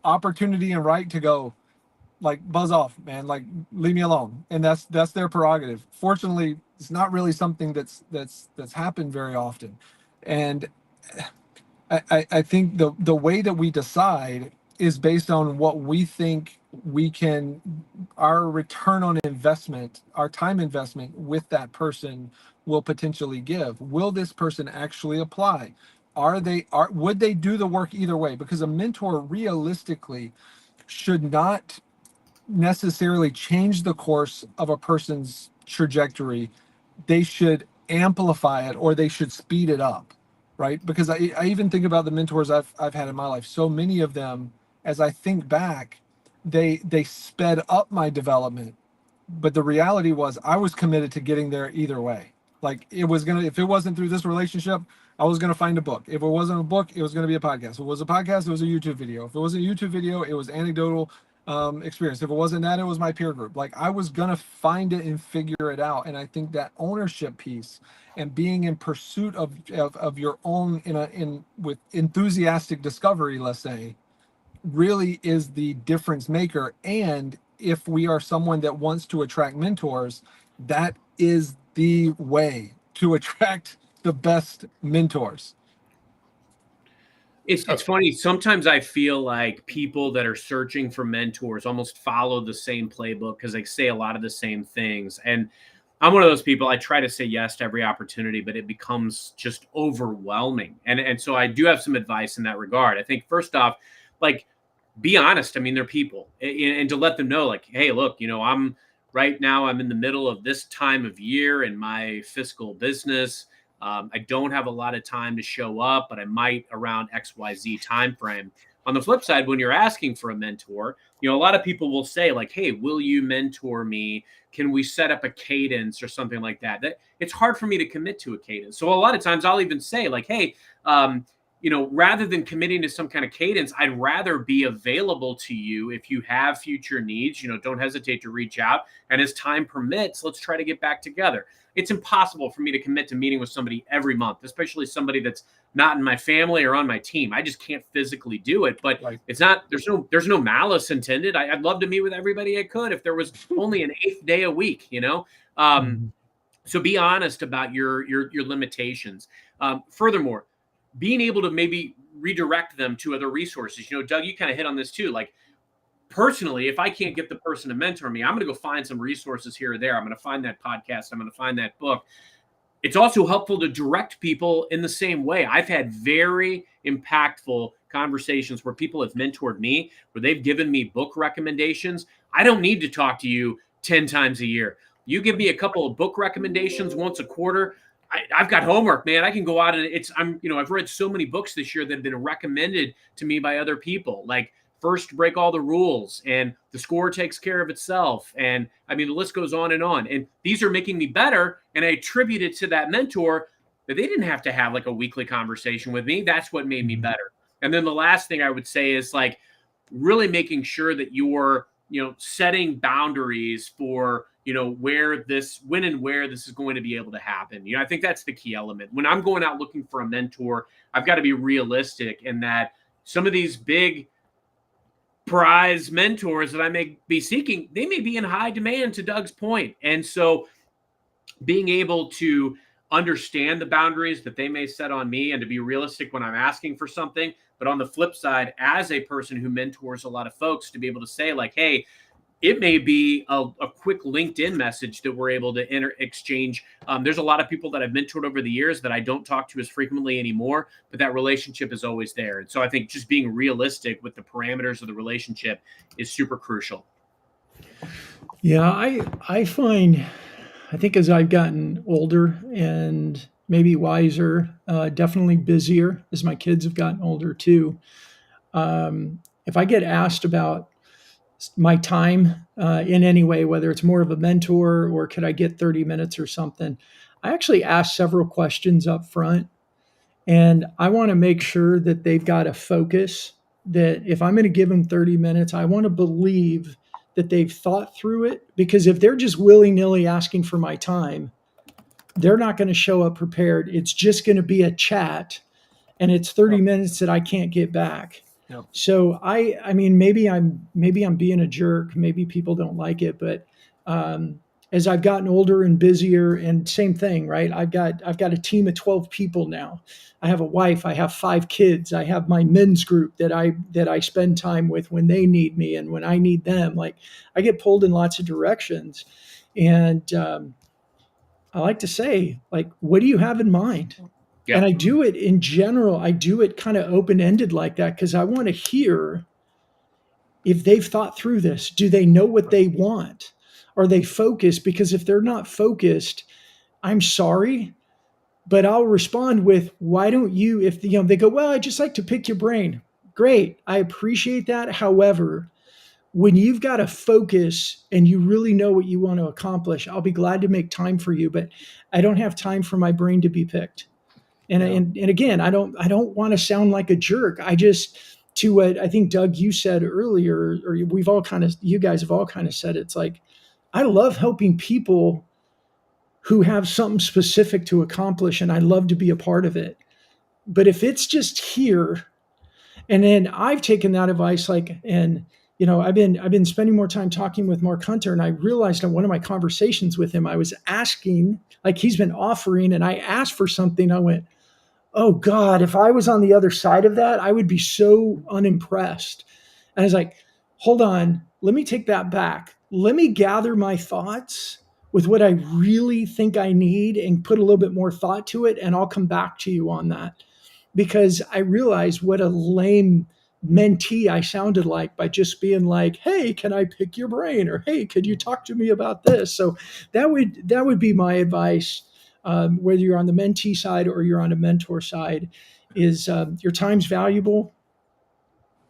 opportunity and right to go, like, buzz off, man, like, leave me alone. And that's their prerogative. Fortunately, it's not really something that's happened very often. And I think the way that we decide is based on what we think our return on investment, our time investment with that person will potentially give. Will this person actually apply? Would they do the work either way? Because a mentor realistically should not necessarily change the course of a person's trajectory. They should amplify it, or they should speed it up, right? Because I even think about the mentors I've had in my life. So many of them, as I think back, they sped up my development. But the reality was I was committed to getting there either way. Like, if it wasn't through this relationship, I was going to find a book. If it wasn't a book, it was going to be a podcast. If it was a podcast, it was a YouTube video. If it was a YouTube video, it was anecdotal experience. If it wasn't that, it was my peer group. Like I was going to find it and figure it out. And I think that ownership piece and being in pursuit of your own with enthusiastic discovery, let's say, really is the difference maker. And if we are someone that wants to attract mentors, that is the way to attract the best mentors. It's funny. Sometimes I feel like people that are searching for mentors almost follow the same playbook because they say a lot of the same things. And I'm one of those people. I try to say yes to every opportunity, but it becomes just overwhelming. And so I do have some advice in that regard. I think first off, like, be honest. I mean, they're people, and to let them know, like, hey, look, I'm right now, I'm in the middle of this time of year in my fiscal business. I don't have a lot of time to show up, but I might around XYZ time frame. On the flip side, when you're asking for a mentor, a lot of people will say like, hey, will you mentor me? Can we set up a cadence or something like that? That it's hard for me to commit to a cadence. So a lot of times I'll even say like, hey, rather than committing to some kind of cadence, I'd rather be available to you if you have future needs. Don't hesitate to reach out. And as time permits, let's try to get back together. It's impossible for me to commit to meeting with somebody every month, especially somebody that's not in my family or on my team. I just can't physically do it. But It's not. There's no malice intended. I'd love to meet with everybody I could if there was only an 8th day a week. So be honest about your limitations. Furthermore, being able to maybe redirect them to other resources. Doug, you kind of hit on this too. Like personally, if I can't get the person to mentor me, I'm going to go find some resources here or there. I'm going to find that podcast. I'm going to find that book. It's also helpful to direct people in the same way. I've had very impactful conversations where people have mentored me, where they've given me book recommendations. I don't need to talk to you 10 times a year. You give me a couple of book recommendations once a quarter. I've got homework, man. I can go out and I've read so many books this year that have been recommended to me by other people, like First Break All the Rules and The Score Takes Care of Itself. And I mean, the list goes on and on. And these are making me better. And I attribute it to that mentor that they didn't have to have like a weekly conversation with me. That's what made me better. And then the last thing I would say is like really making sure that you're, setting boundaries for, when and where this is going to be able to happen. I think that's the key element. When I'm going out looking for a mentor, I've got to be realistic in that some of these big prize mentors that I may be seeking, they may be in high demand, to Doug's point. And so being able to understand the boundaries that they may set on me and to be realistic when I'm asking for something. But on the flip side, as a person who mentors a lot of folks, to be able to say like, hey, it may be a quick LinkedIn message that we're able to exchange. There's a lot of people that I've mentored over the years that I don't talk to as frequently anymore, but that relationship is always there. And so I think just being realistic with the parameters of the relationship is super crucial. Yeah, I think as I've gotten older and maybe wiser, definitely busier as my kids have gotten older too. If I get asked about my time in any way, whether it's more of a mentor or could I get 30 minutes or something, I actually ask several questions up front. And I want to make sure that they've got a focus, that if I'm going to give them 30 minutes, I want to believe that they've thought through it. Because if they're just willy-nilly asking for my time, they're not going to show up prepared. It's just going to be a chat, and it's 30 minutes that I can't get back. Yep. So I mean, maybe I'm being a jerk. Maybe people don't like it, but as I've gotten older and busier, and same thing, right? I've got a team of 12 people now. I have a wife. I have 5 kids. I have my men's group that I spend time with when they need me and when I need them. Like I get pulled in lots of directions, and I like to say, like, what do you have in mind? Yeah. And I do it in general. I do it kind of open-ended like that because I want to hear if they've thought through this. Do they know what they want? Are they focused? Because if they're not focused, I'm sorry, but I'll respond with, why don't you, if they go, well, I just like to pick your brain. Great. I appreciate that. However, when you've got to focus and you really know what you want to accomplish, I'll be glad to make time for you, but I don't have time for my brain to be picked. And, Yeah. and again, I don't want to sound like a jerk. I just, to what I think Doug, you said earlier, or you guys have all kind of said, it's like, I love helping people who have something specific to accomplish, and I love to be a part of it. But if it's just here, and then I've taken that advice, like, and I've been spending more time talking with Mark Hunter, and I realized in one of my conversations with him, I was asking, like, he's been offering, and I asked for something. I went, oh God, if I was on the other side of that, I would be so unimpressed. And I was like, hold on, let me take that back. Let me gather my thoughts with what I really think I need and put a little bit more thought to it. And I'll come back to you on that, because I realized what a lame mentee I sounded like by just being like, hey, can I pick your brain? Or, hey, could you talk to me about this? So that would be my advice, whether you're on the mentee side or you're on a mentor side, is your time's valuable.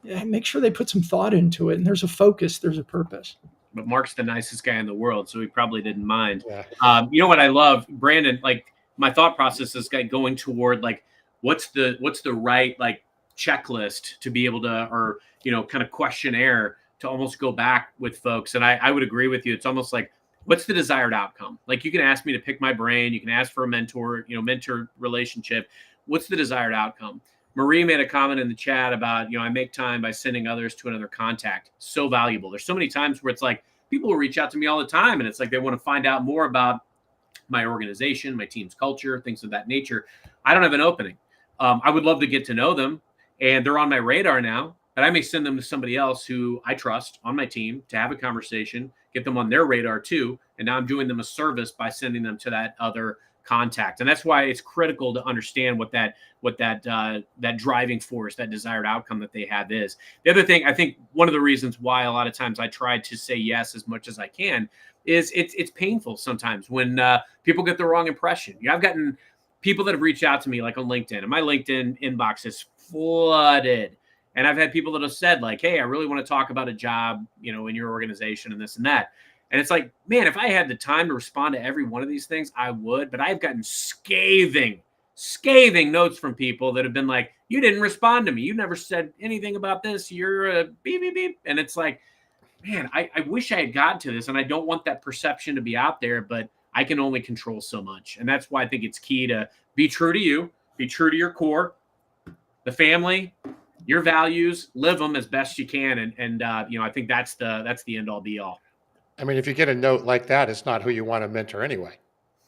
Make sure they put some thought into it, and there's a focus, there's a purpose. But Mark's the nicest guy in the world, so he probably didn't mind. Yeah. You know what I love, Brandon? Like, my thought process is going toward, like, what's the right, like, checklist to be able to, or kind of questionnaire to almost go back with folks. And I would agree with you. It's almost like, what's the desired outcome? Like, you can ask me to pick my brain, you can ask for a mentor relationship. What's the desired outcome? Marie made a comment in the chat about, I make time by sending others to another contact. So valuable. There's so many times where it's like, people will reach out to me all the time, and it's like they want to find out more about my organization, my team's culture, things of that nature. I don't have an opening. I would love to get to know them, and they're on my radar now, but I may send them to somebody else who I trust on my team to have a conversation, get them on their radar too. And now I'm doing them a service by sending them to that other contact. And that's why it's critical to understand what that driving force, that desired outcome that they have is. The other thing, I think one of the reasons why a lot of times I try to say yes as much as I can is it's painful sometimes when people get the wrong impression. I've gotten people that have reached out to me, like on LinkedIn, and my LinkedIn inbox is flooded. And I've had people that have said, like, hey, I really want to talk about a job, in your organization and this and that. And it's like, man, if I had the time to respond to every one of these things, I would. But I've gotten scathing notes from people that have been like, you didn't respond to me. You never said anything about this. You're a beep, beep, beep. And it's like, man, I wish I had gotten to this. And I don't want that perception to be out there, but I can only control so much. And that's why I think it's key to be true to you, be true to your core, the family, your values, live them as best you can. And I think that's the end all be all. I mean, if you get a note like that, it's not who you want to mentor anyway,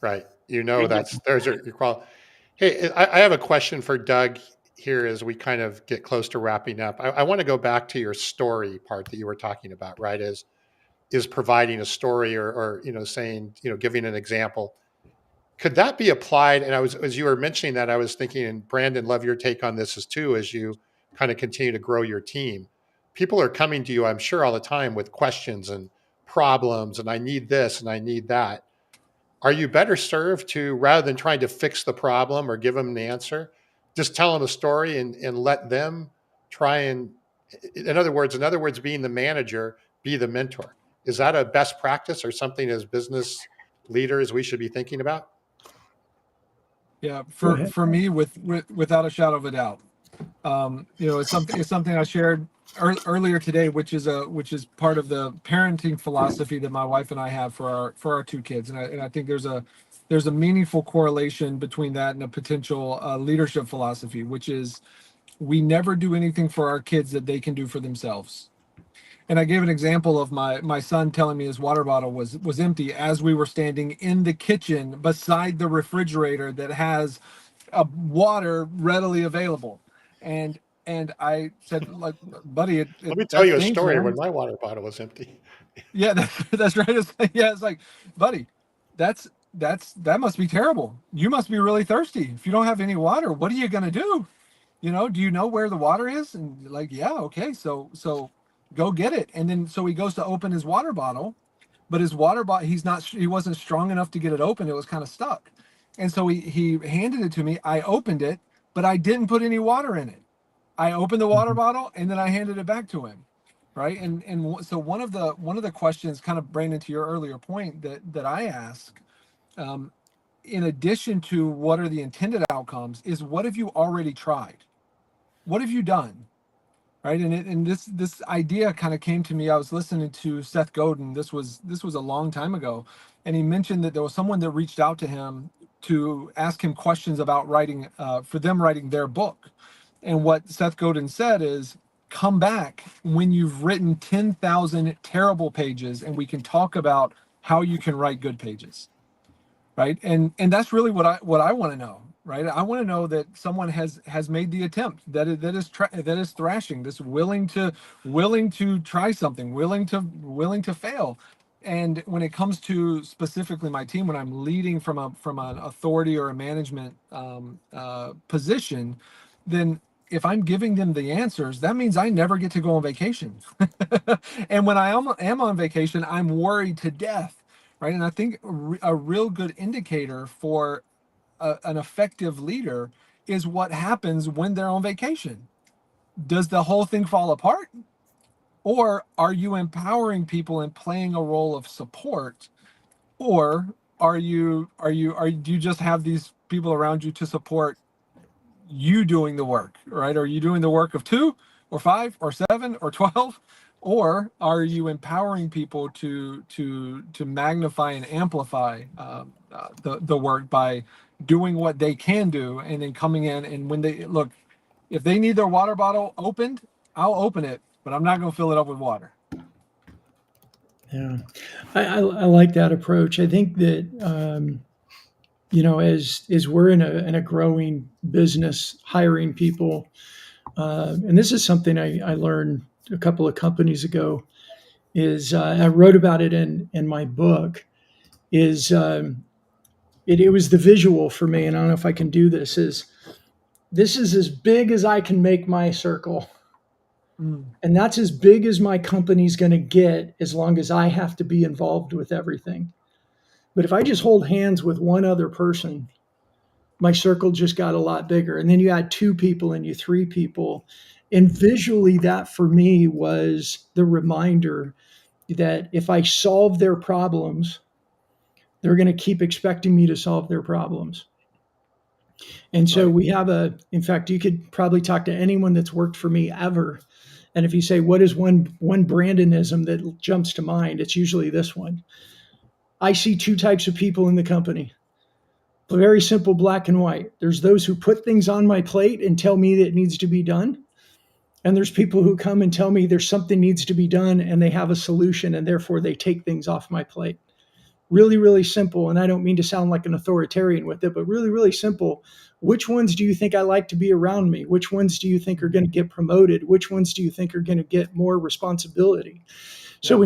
right? There's your call. Hey, I have a question for Doug here as we kind of get close to wrapping up. I want to go back to your story part that you were talking about, right? Is providing a story or saying, giving an example. Could that be applied? And as you were mentioning that, I was thinking, and Brandon, love your take on this as you kind of continue to grow your team. People are coming to you, I'm sure, all the time with questions and problems, and I need this and I need that. Are you better served to, rather than trying to fix the problem or give them an answer, just tell them a story and let them try and, in other words, being the manager, be the mentor? Is that a best practice or something as business leaders we should be thinking about? Yeah, for me, without a shadow of a doubt, it's something I shared earlier today, which is part of the parenting philosophy that my wife and I have for our two kids, and I think there's a meaningful correlation between that and a potential leadership philosophy, which is we never do anything for our kids that they can do for themselves. And I gave an example of my son telling me his water bottle was empty as we were standing in the kitchen beside the refrigerator that has water readily available. And I said, like, buddy, let me tell you a stinks, story man. when my water bottle was empty. Yeah, that's right. It's like, buddy, that must be terrible. You must be really thirsty. If you don't have any water, what are you gonna do? Do you know where the water is? And like, yeah, okay, so go get it. And then so he goes to open his water bottle, but his water bottle, he wasn't strong enough to get it open. It was kind of stuck. And so he handed it to me. I opened it, but I didn't put any water in it. I opened the water bottle and then I handed it back to him. Right. And so one of the questions, kind of Brandon, to your earlier point that I ask, in addition to what are the intended outcomes, is what have you already tried? What have you done? Right. And this idea kind of came to me. I was listening to Seth Godin. This was a long time ago. And he mentioned that there was someone that reached out to him to ask him questions about writing, for them writing their book. And what Seth Godin said is, come back when you've written 10,000 terrible pages and we can talk about how you can write good pages. Right. And that's really what I want to know. Right. I want to know that someone has made the attempt, that is thrashing, that's willing to try something, willing to fail. And when it comes to specifically my team, when I'm leading from an authority or a management position, then if I'm giving them the answers, that means I never get to go on vacation. And when I am on vacation, I'm worried to death. Right. And I think a real good indicator for an effective leader is what happens when they're on vacation. Does the whole thing fall apart? Or are you empowering people and playing a role of support? Or do you just have these people around you to support you doing the work, right? Are you doing the work of 2 or 5 or 7 or 12? Or are you empowering people to magnify and amplify the work by doing what they can do, and then coming in, and when they look, if they need their water bottle opened, I'll open it, but I'm not going to fill it up with water. Yeah, I like that approach. I think that as we're in a growing business, hiring people, and this is something I learned a couple of companies ago. Is I wrote about it in my book. Is it was the visual for me, and I don't know if I can do this. Is this is as big as I can make my circle, and that's as big as my company's going to get as long as I have to be involved with everything. But if I just hold hands with one other person, my circle just got a lot bigger. And then you add 2 people and you 3 people. And visually, that for me was the reminder that if I solve their problems, they're going to keep expecting me to solve their problems. And so Right. we have in fact, you could probably talk to anyone that's worked for me ever. And if you say, what is one Brandonism that jumps to mind, it's usually this one. I see 2 types of people in the company. Very simple, black and white. There's those who put things on my plate and tell me that it needs to be done. And there's people who come and tell me there's something needs to be done and they have a solution and therefore they take things off my plate. Really, really simple. And I don't mean to sound like an authoritarian with it, but really, really simple. Which ones do you think I like to be around me? Which ones do you think are going to get promoted? Which ones do you think are going to get more responsibility? So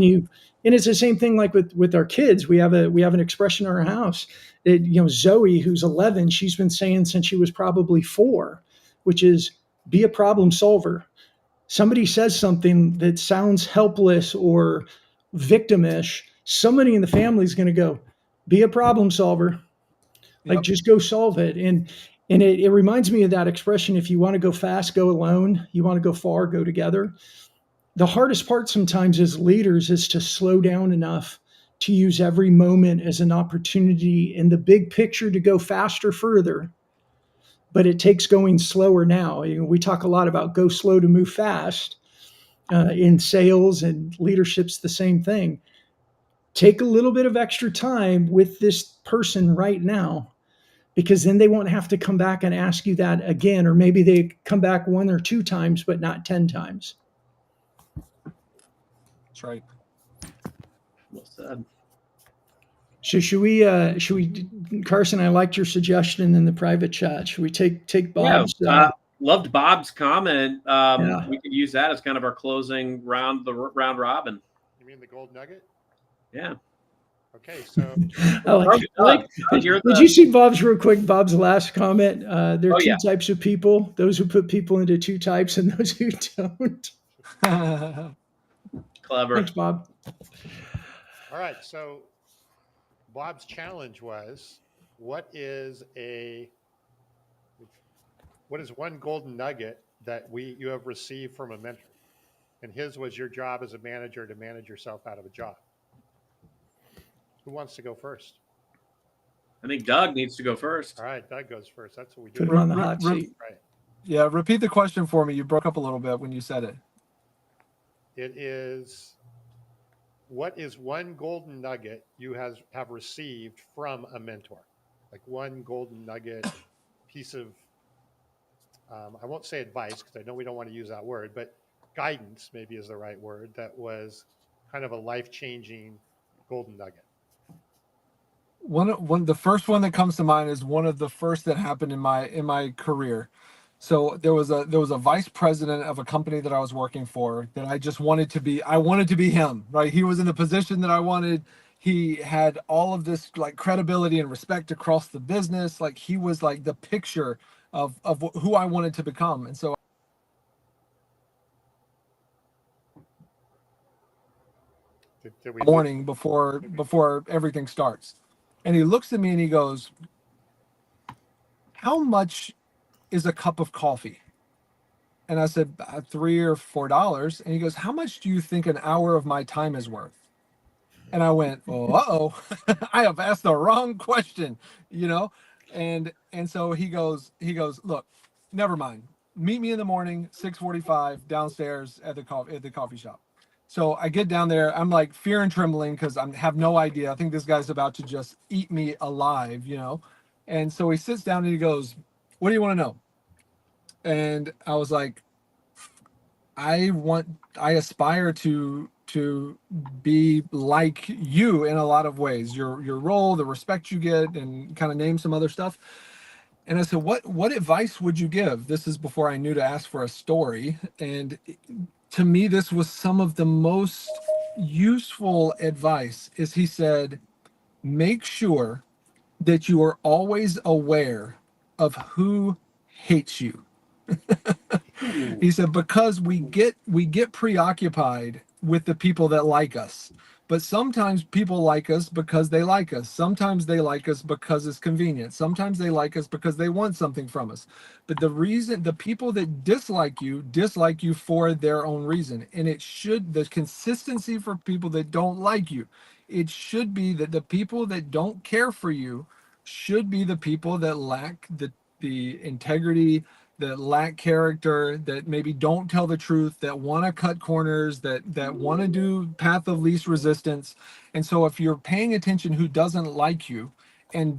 and it's the same thing like with our kids. We have an expression in our house that, Zoe, who's 11, she's been saying since she was probably 4, which is be a problem solver. Somebody says something that sounds helpless or victimish, somebody in the family is going to go, be a problem solver. Like, Yep. just go solve it. And it reminds me of that expression, if you want to go fast, go alone. You want to go far, go together. The hardest part sometimes as leaders is to slow down enough to use every moment as an opportunity in the big picture to go faster, further. But it takes going slower now. We talk a lot about go slow to move fast. In sales and leadership's the same thing. Take a little bit of extra time with this person right now, because then they won't have to come back and ask you that again, or maybe they come back 1 or 2 times, but not 10 times. That's right. Well said. So should we, Carson, I liked your suggestion in the private chat. Should we take Bob's? Loved Bob's comment. Yeah. We could use that as kind of our closing round, the round robin. You mean the gold nugget? Yeah. Okay, so did you see Bob's real quick? Bob's last comment. There are 2 types of people: those who put people into 2 types and those who don't. Clever. Thanks, Bob. all right, so Bob's challenge was, what is one golden nugget that you have received from a mentor? And his was, your job as a manager to manage yourself out of a job. Who wants to go first? I think Doug needs to go first. All right, Doug goes first. That's what we do. Put him on the hot seat. Right. Yeah, repeat the question for me. You broke up a little bit when you said it. It is, what is one golden nugget you have received from a mentor? Like one golden nugget, piece of, I won't say advice because I know we don't want to use that word, but guidance maybe is the right word, that was kind of a life-changing golden nugget. The first one that comes to mind is one of the first that happened in my career. So there was a vice president of a company that I was working for that I just wanted to be. I wanted to be him, right? He was in the position that I wanted. He had all of this like credibility and respect across the business. Like he was like the picture of who I wanted to become. And so Did we morning before everything starts, and he looks at me and he goes, "How much is a cup of coffee?" And I said, $3 or $4. And he goes, "How much do you think an hour of my time is worth?" And I went, "Oh, I have asked the wrong question, you know?" And so he goes, "Look, never mind. Meet me in the morning, 6:45 downstairs at the coffee shop." So I get down there. I'm like fear and trembling because I have no idea. I think this guy's about to just eat me alive, you know? And so he sits down and he goes, "What do you want to know?" And I was like, I aspire to be like you in a lot of ways, your role, the respect you get, and kind of name some other stuff. And I said, what advice would you give? This is before I knew to ask for a story. And to me, this was some of the most useful advice. Is he said, make sure that you are always aware of who hates you. He said, because we get preoccupied with the people that like us, but sometimes people like us because they like us. Sometimes they like us because it's convenient. Sometimes they like us because they want something from us. But the people that dislike you for their own reason. And the consistency for people that don't like you, it should be that the people that don't care for you should be the people that lack the integrity, that lack character, that maybe don't tell the truth, that want to cut corners, that want to do path of least resistance. And so if you're paying attention who doesn't like you, and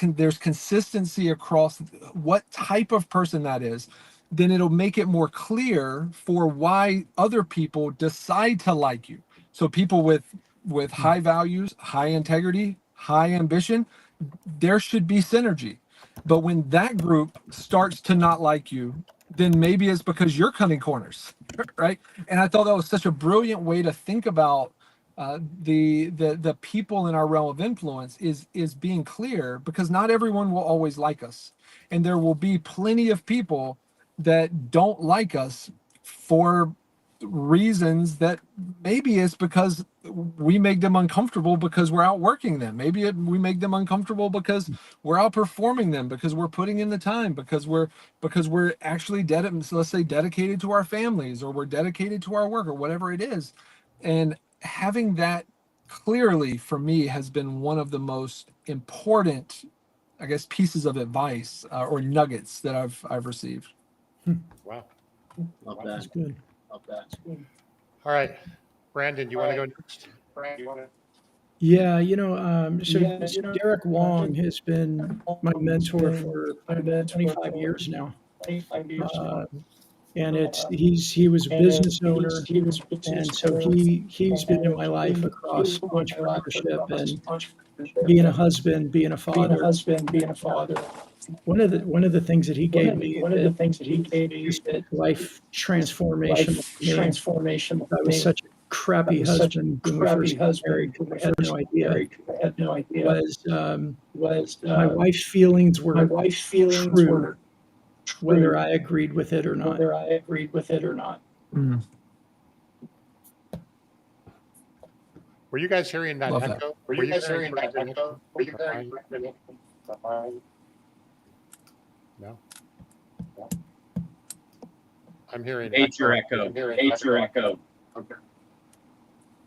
there's consistency across what type of person that is, then it'll make it more clear for why other people decide to like you. So people with high values, high integrity, high ambition, there should be synergy. But when that group starts to not like you, then maybe it's because you're cutting corners, right? And I thought that was such a brilliant way to think about the people in our realm of influence is being clear, because not everyone will always like us, and there will be plenty of people that don't like us for reasons that maybe it's because we make them uncomfortable because we're outworking them. Maybe we make them uncomfortable because we're outperforming them, because we're putting in the time, because we're actually let's say dedicated to our families, or we're dedicated to our work, or whatever it is. And having that clearly for me has been one of the most important, I guess, pieces of advice or nuggets that I've received. Wow. Love That's that. good. Love that. All right, Brandon, you want to go next? Yeah, so Derek Wong has been my mentor for 25 years now. And he was a business owner, and so he's been in my life across entrepreneurship and being a husband, being a father. One of the things that he gave me that just life transformation for me. I was such a crappy husband when we first got married because I had no idea. Was my wife's feelings were true, whether I agreed with it or not. Mm. Were you guys hearing that Love that. echo? Were you guys hearing that echo? No. I'm hearing Hate your echo. Hate your echo.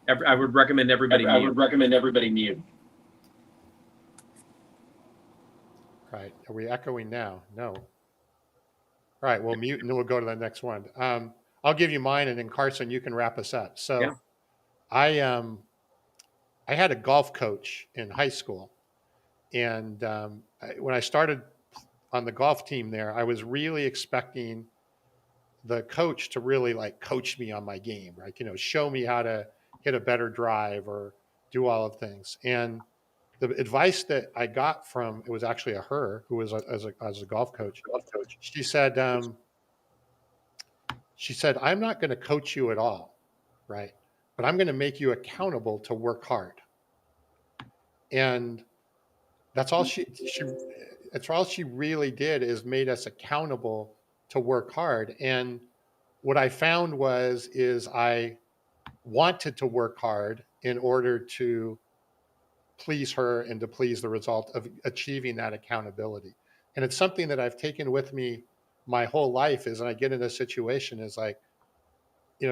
I would recommend everybody mute. Right. Are we echoing now? No. All right. We'll mute and then we'll go to the next one. I'll give you mine, and then Carson, you can wrap us up. So Yeah. I had a golf coach in high school, and when I started on the golf team there, I was really expecting the coach to really like coach me on my game, right? Show me how to hit a better drive or do all of things. And the advice that I got from, it was actually her who was as a golf coach. She said, I'm not going to coach you at all, right? But I'm going to make you accountable to work hard. And that's all that's all she really did, is made us accountable to work hard. And what I found is I wanted to work hard in order to please her and to please the result of achieving that accountability. And it's something that I've taken with me my whole life, is when I get in a situation, is like,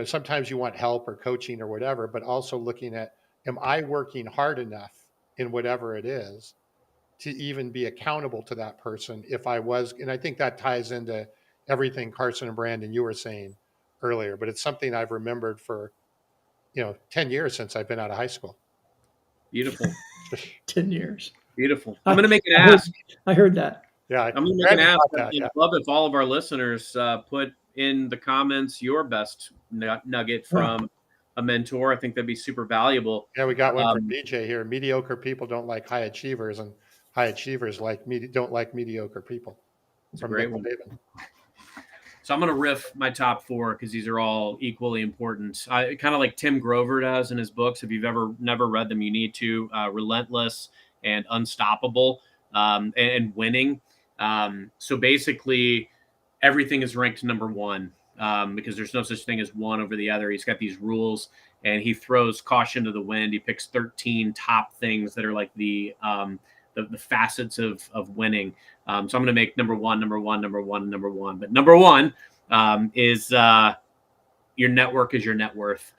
sometimes you want help or coaching or whatever, but also looking at, am I working hard enough in whatever it is to even be accountable to that person if I was? And I think that ties into everything Carson and Brandon, you were saying earlier, but it's something I've remembered for, 10 years since I've been out of high school. Beautiful. 10 years. Beautiful. I'm going to make an I heard- ask. I heard that. Yeah. I'm going to make an ask. I'd love if all of our listeners put in the comments your best nugget from a mentor. I think that'd be super valuable. Yeah, we got one from BJ here. Mediocre people don't like high achievers, and high achievers don't like mediocre people. It's a great one. So I'm going to riff my top 4 because these are all equally important. Kind of like Tim Grover does in his books. If you've never read them, you need to. Relentless and Unstoppable, and Winning. So basically, everything is ranked number 1 because there's no such thing as one over the other. He's got these rules, and he throws caution to the wind. He picks 13 top things that are like the facets of winning. So I'm going to make number one. But number 1 is your network is your net worth.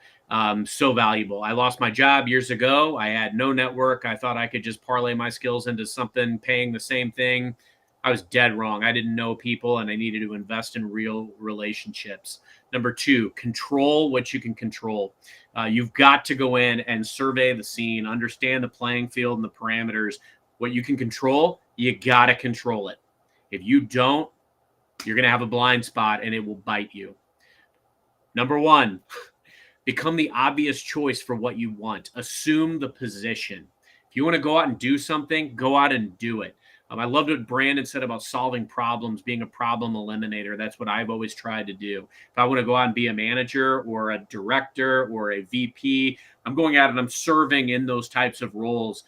So valuable. I lost my job years ago. I had no network. I thought I could just parlay my skills into something paying the same thing. I was dead wrong. I didn't know people, and I needed to invest in real relationships. Number 2, control what you can control. You've got to go in and survey the scene, understand the playing field and the parameters. What you can control, you got to control it. If you don't, you're going to have a blind spot, and it will bite you. Number 1, become the obvious choice for what you want. Assume the position. If you want to go out and do something, go out and do it. I loved what Brandon said about solving problems, being a problem eliminator. That's what I've always tried to do. If I want to go out and be a manager or a director or a VP, I'm going out and I'm serving in those types of roles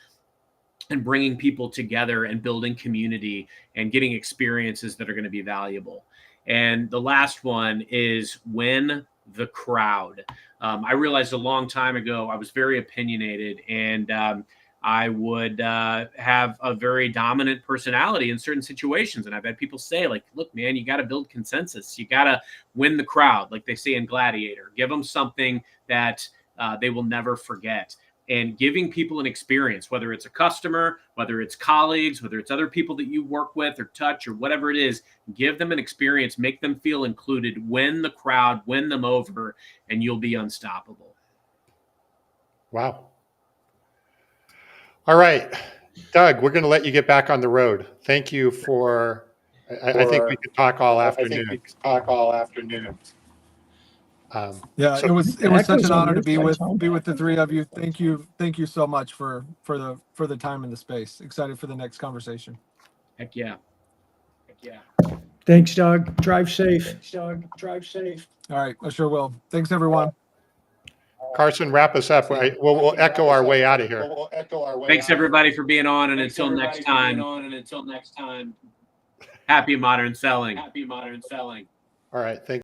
and bringing people together and building community and getting experiences that are going to be valuable. And the last one is win the crowd. I realized a long time ago, I was very opinionated, and I would have a very dominant personality in certain situations. And I've had people say, like, look, man, you got to build consensus. You got to win the crowd, like they say in Gladiator. Give them something that they will never forget. And giving people an experience, whether it's a customer, whether it's colleagues, whether it's other people that you work with or touch or whatever it is, give them an experience, make them feel included, win the crowd, win them over, and you'll be unstoppable. Wow. All right, Doug, we're going to let you get back on the road. Thank you for, I think we could talk all afternoon. Yeah, so it was That such goes an on honor your to be flights with home. the 3 of you. Thank you so much for the time and the space. Excited for the next conversation. Heck yeah. Thanks, Doug. Drive safe. All right, I sure will. Thanks, everyone. Carson, wrap us up. We'll echo our way out of here. Thanks everybody for being on, and until next time, happy modern selling. All right, thank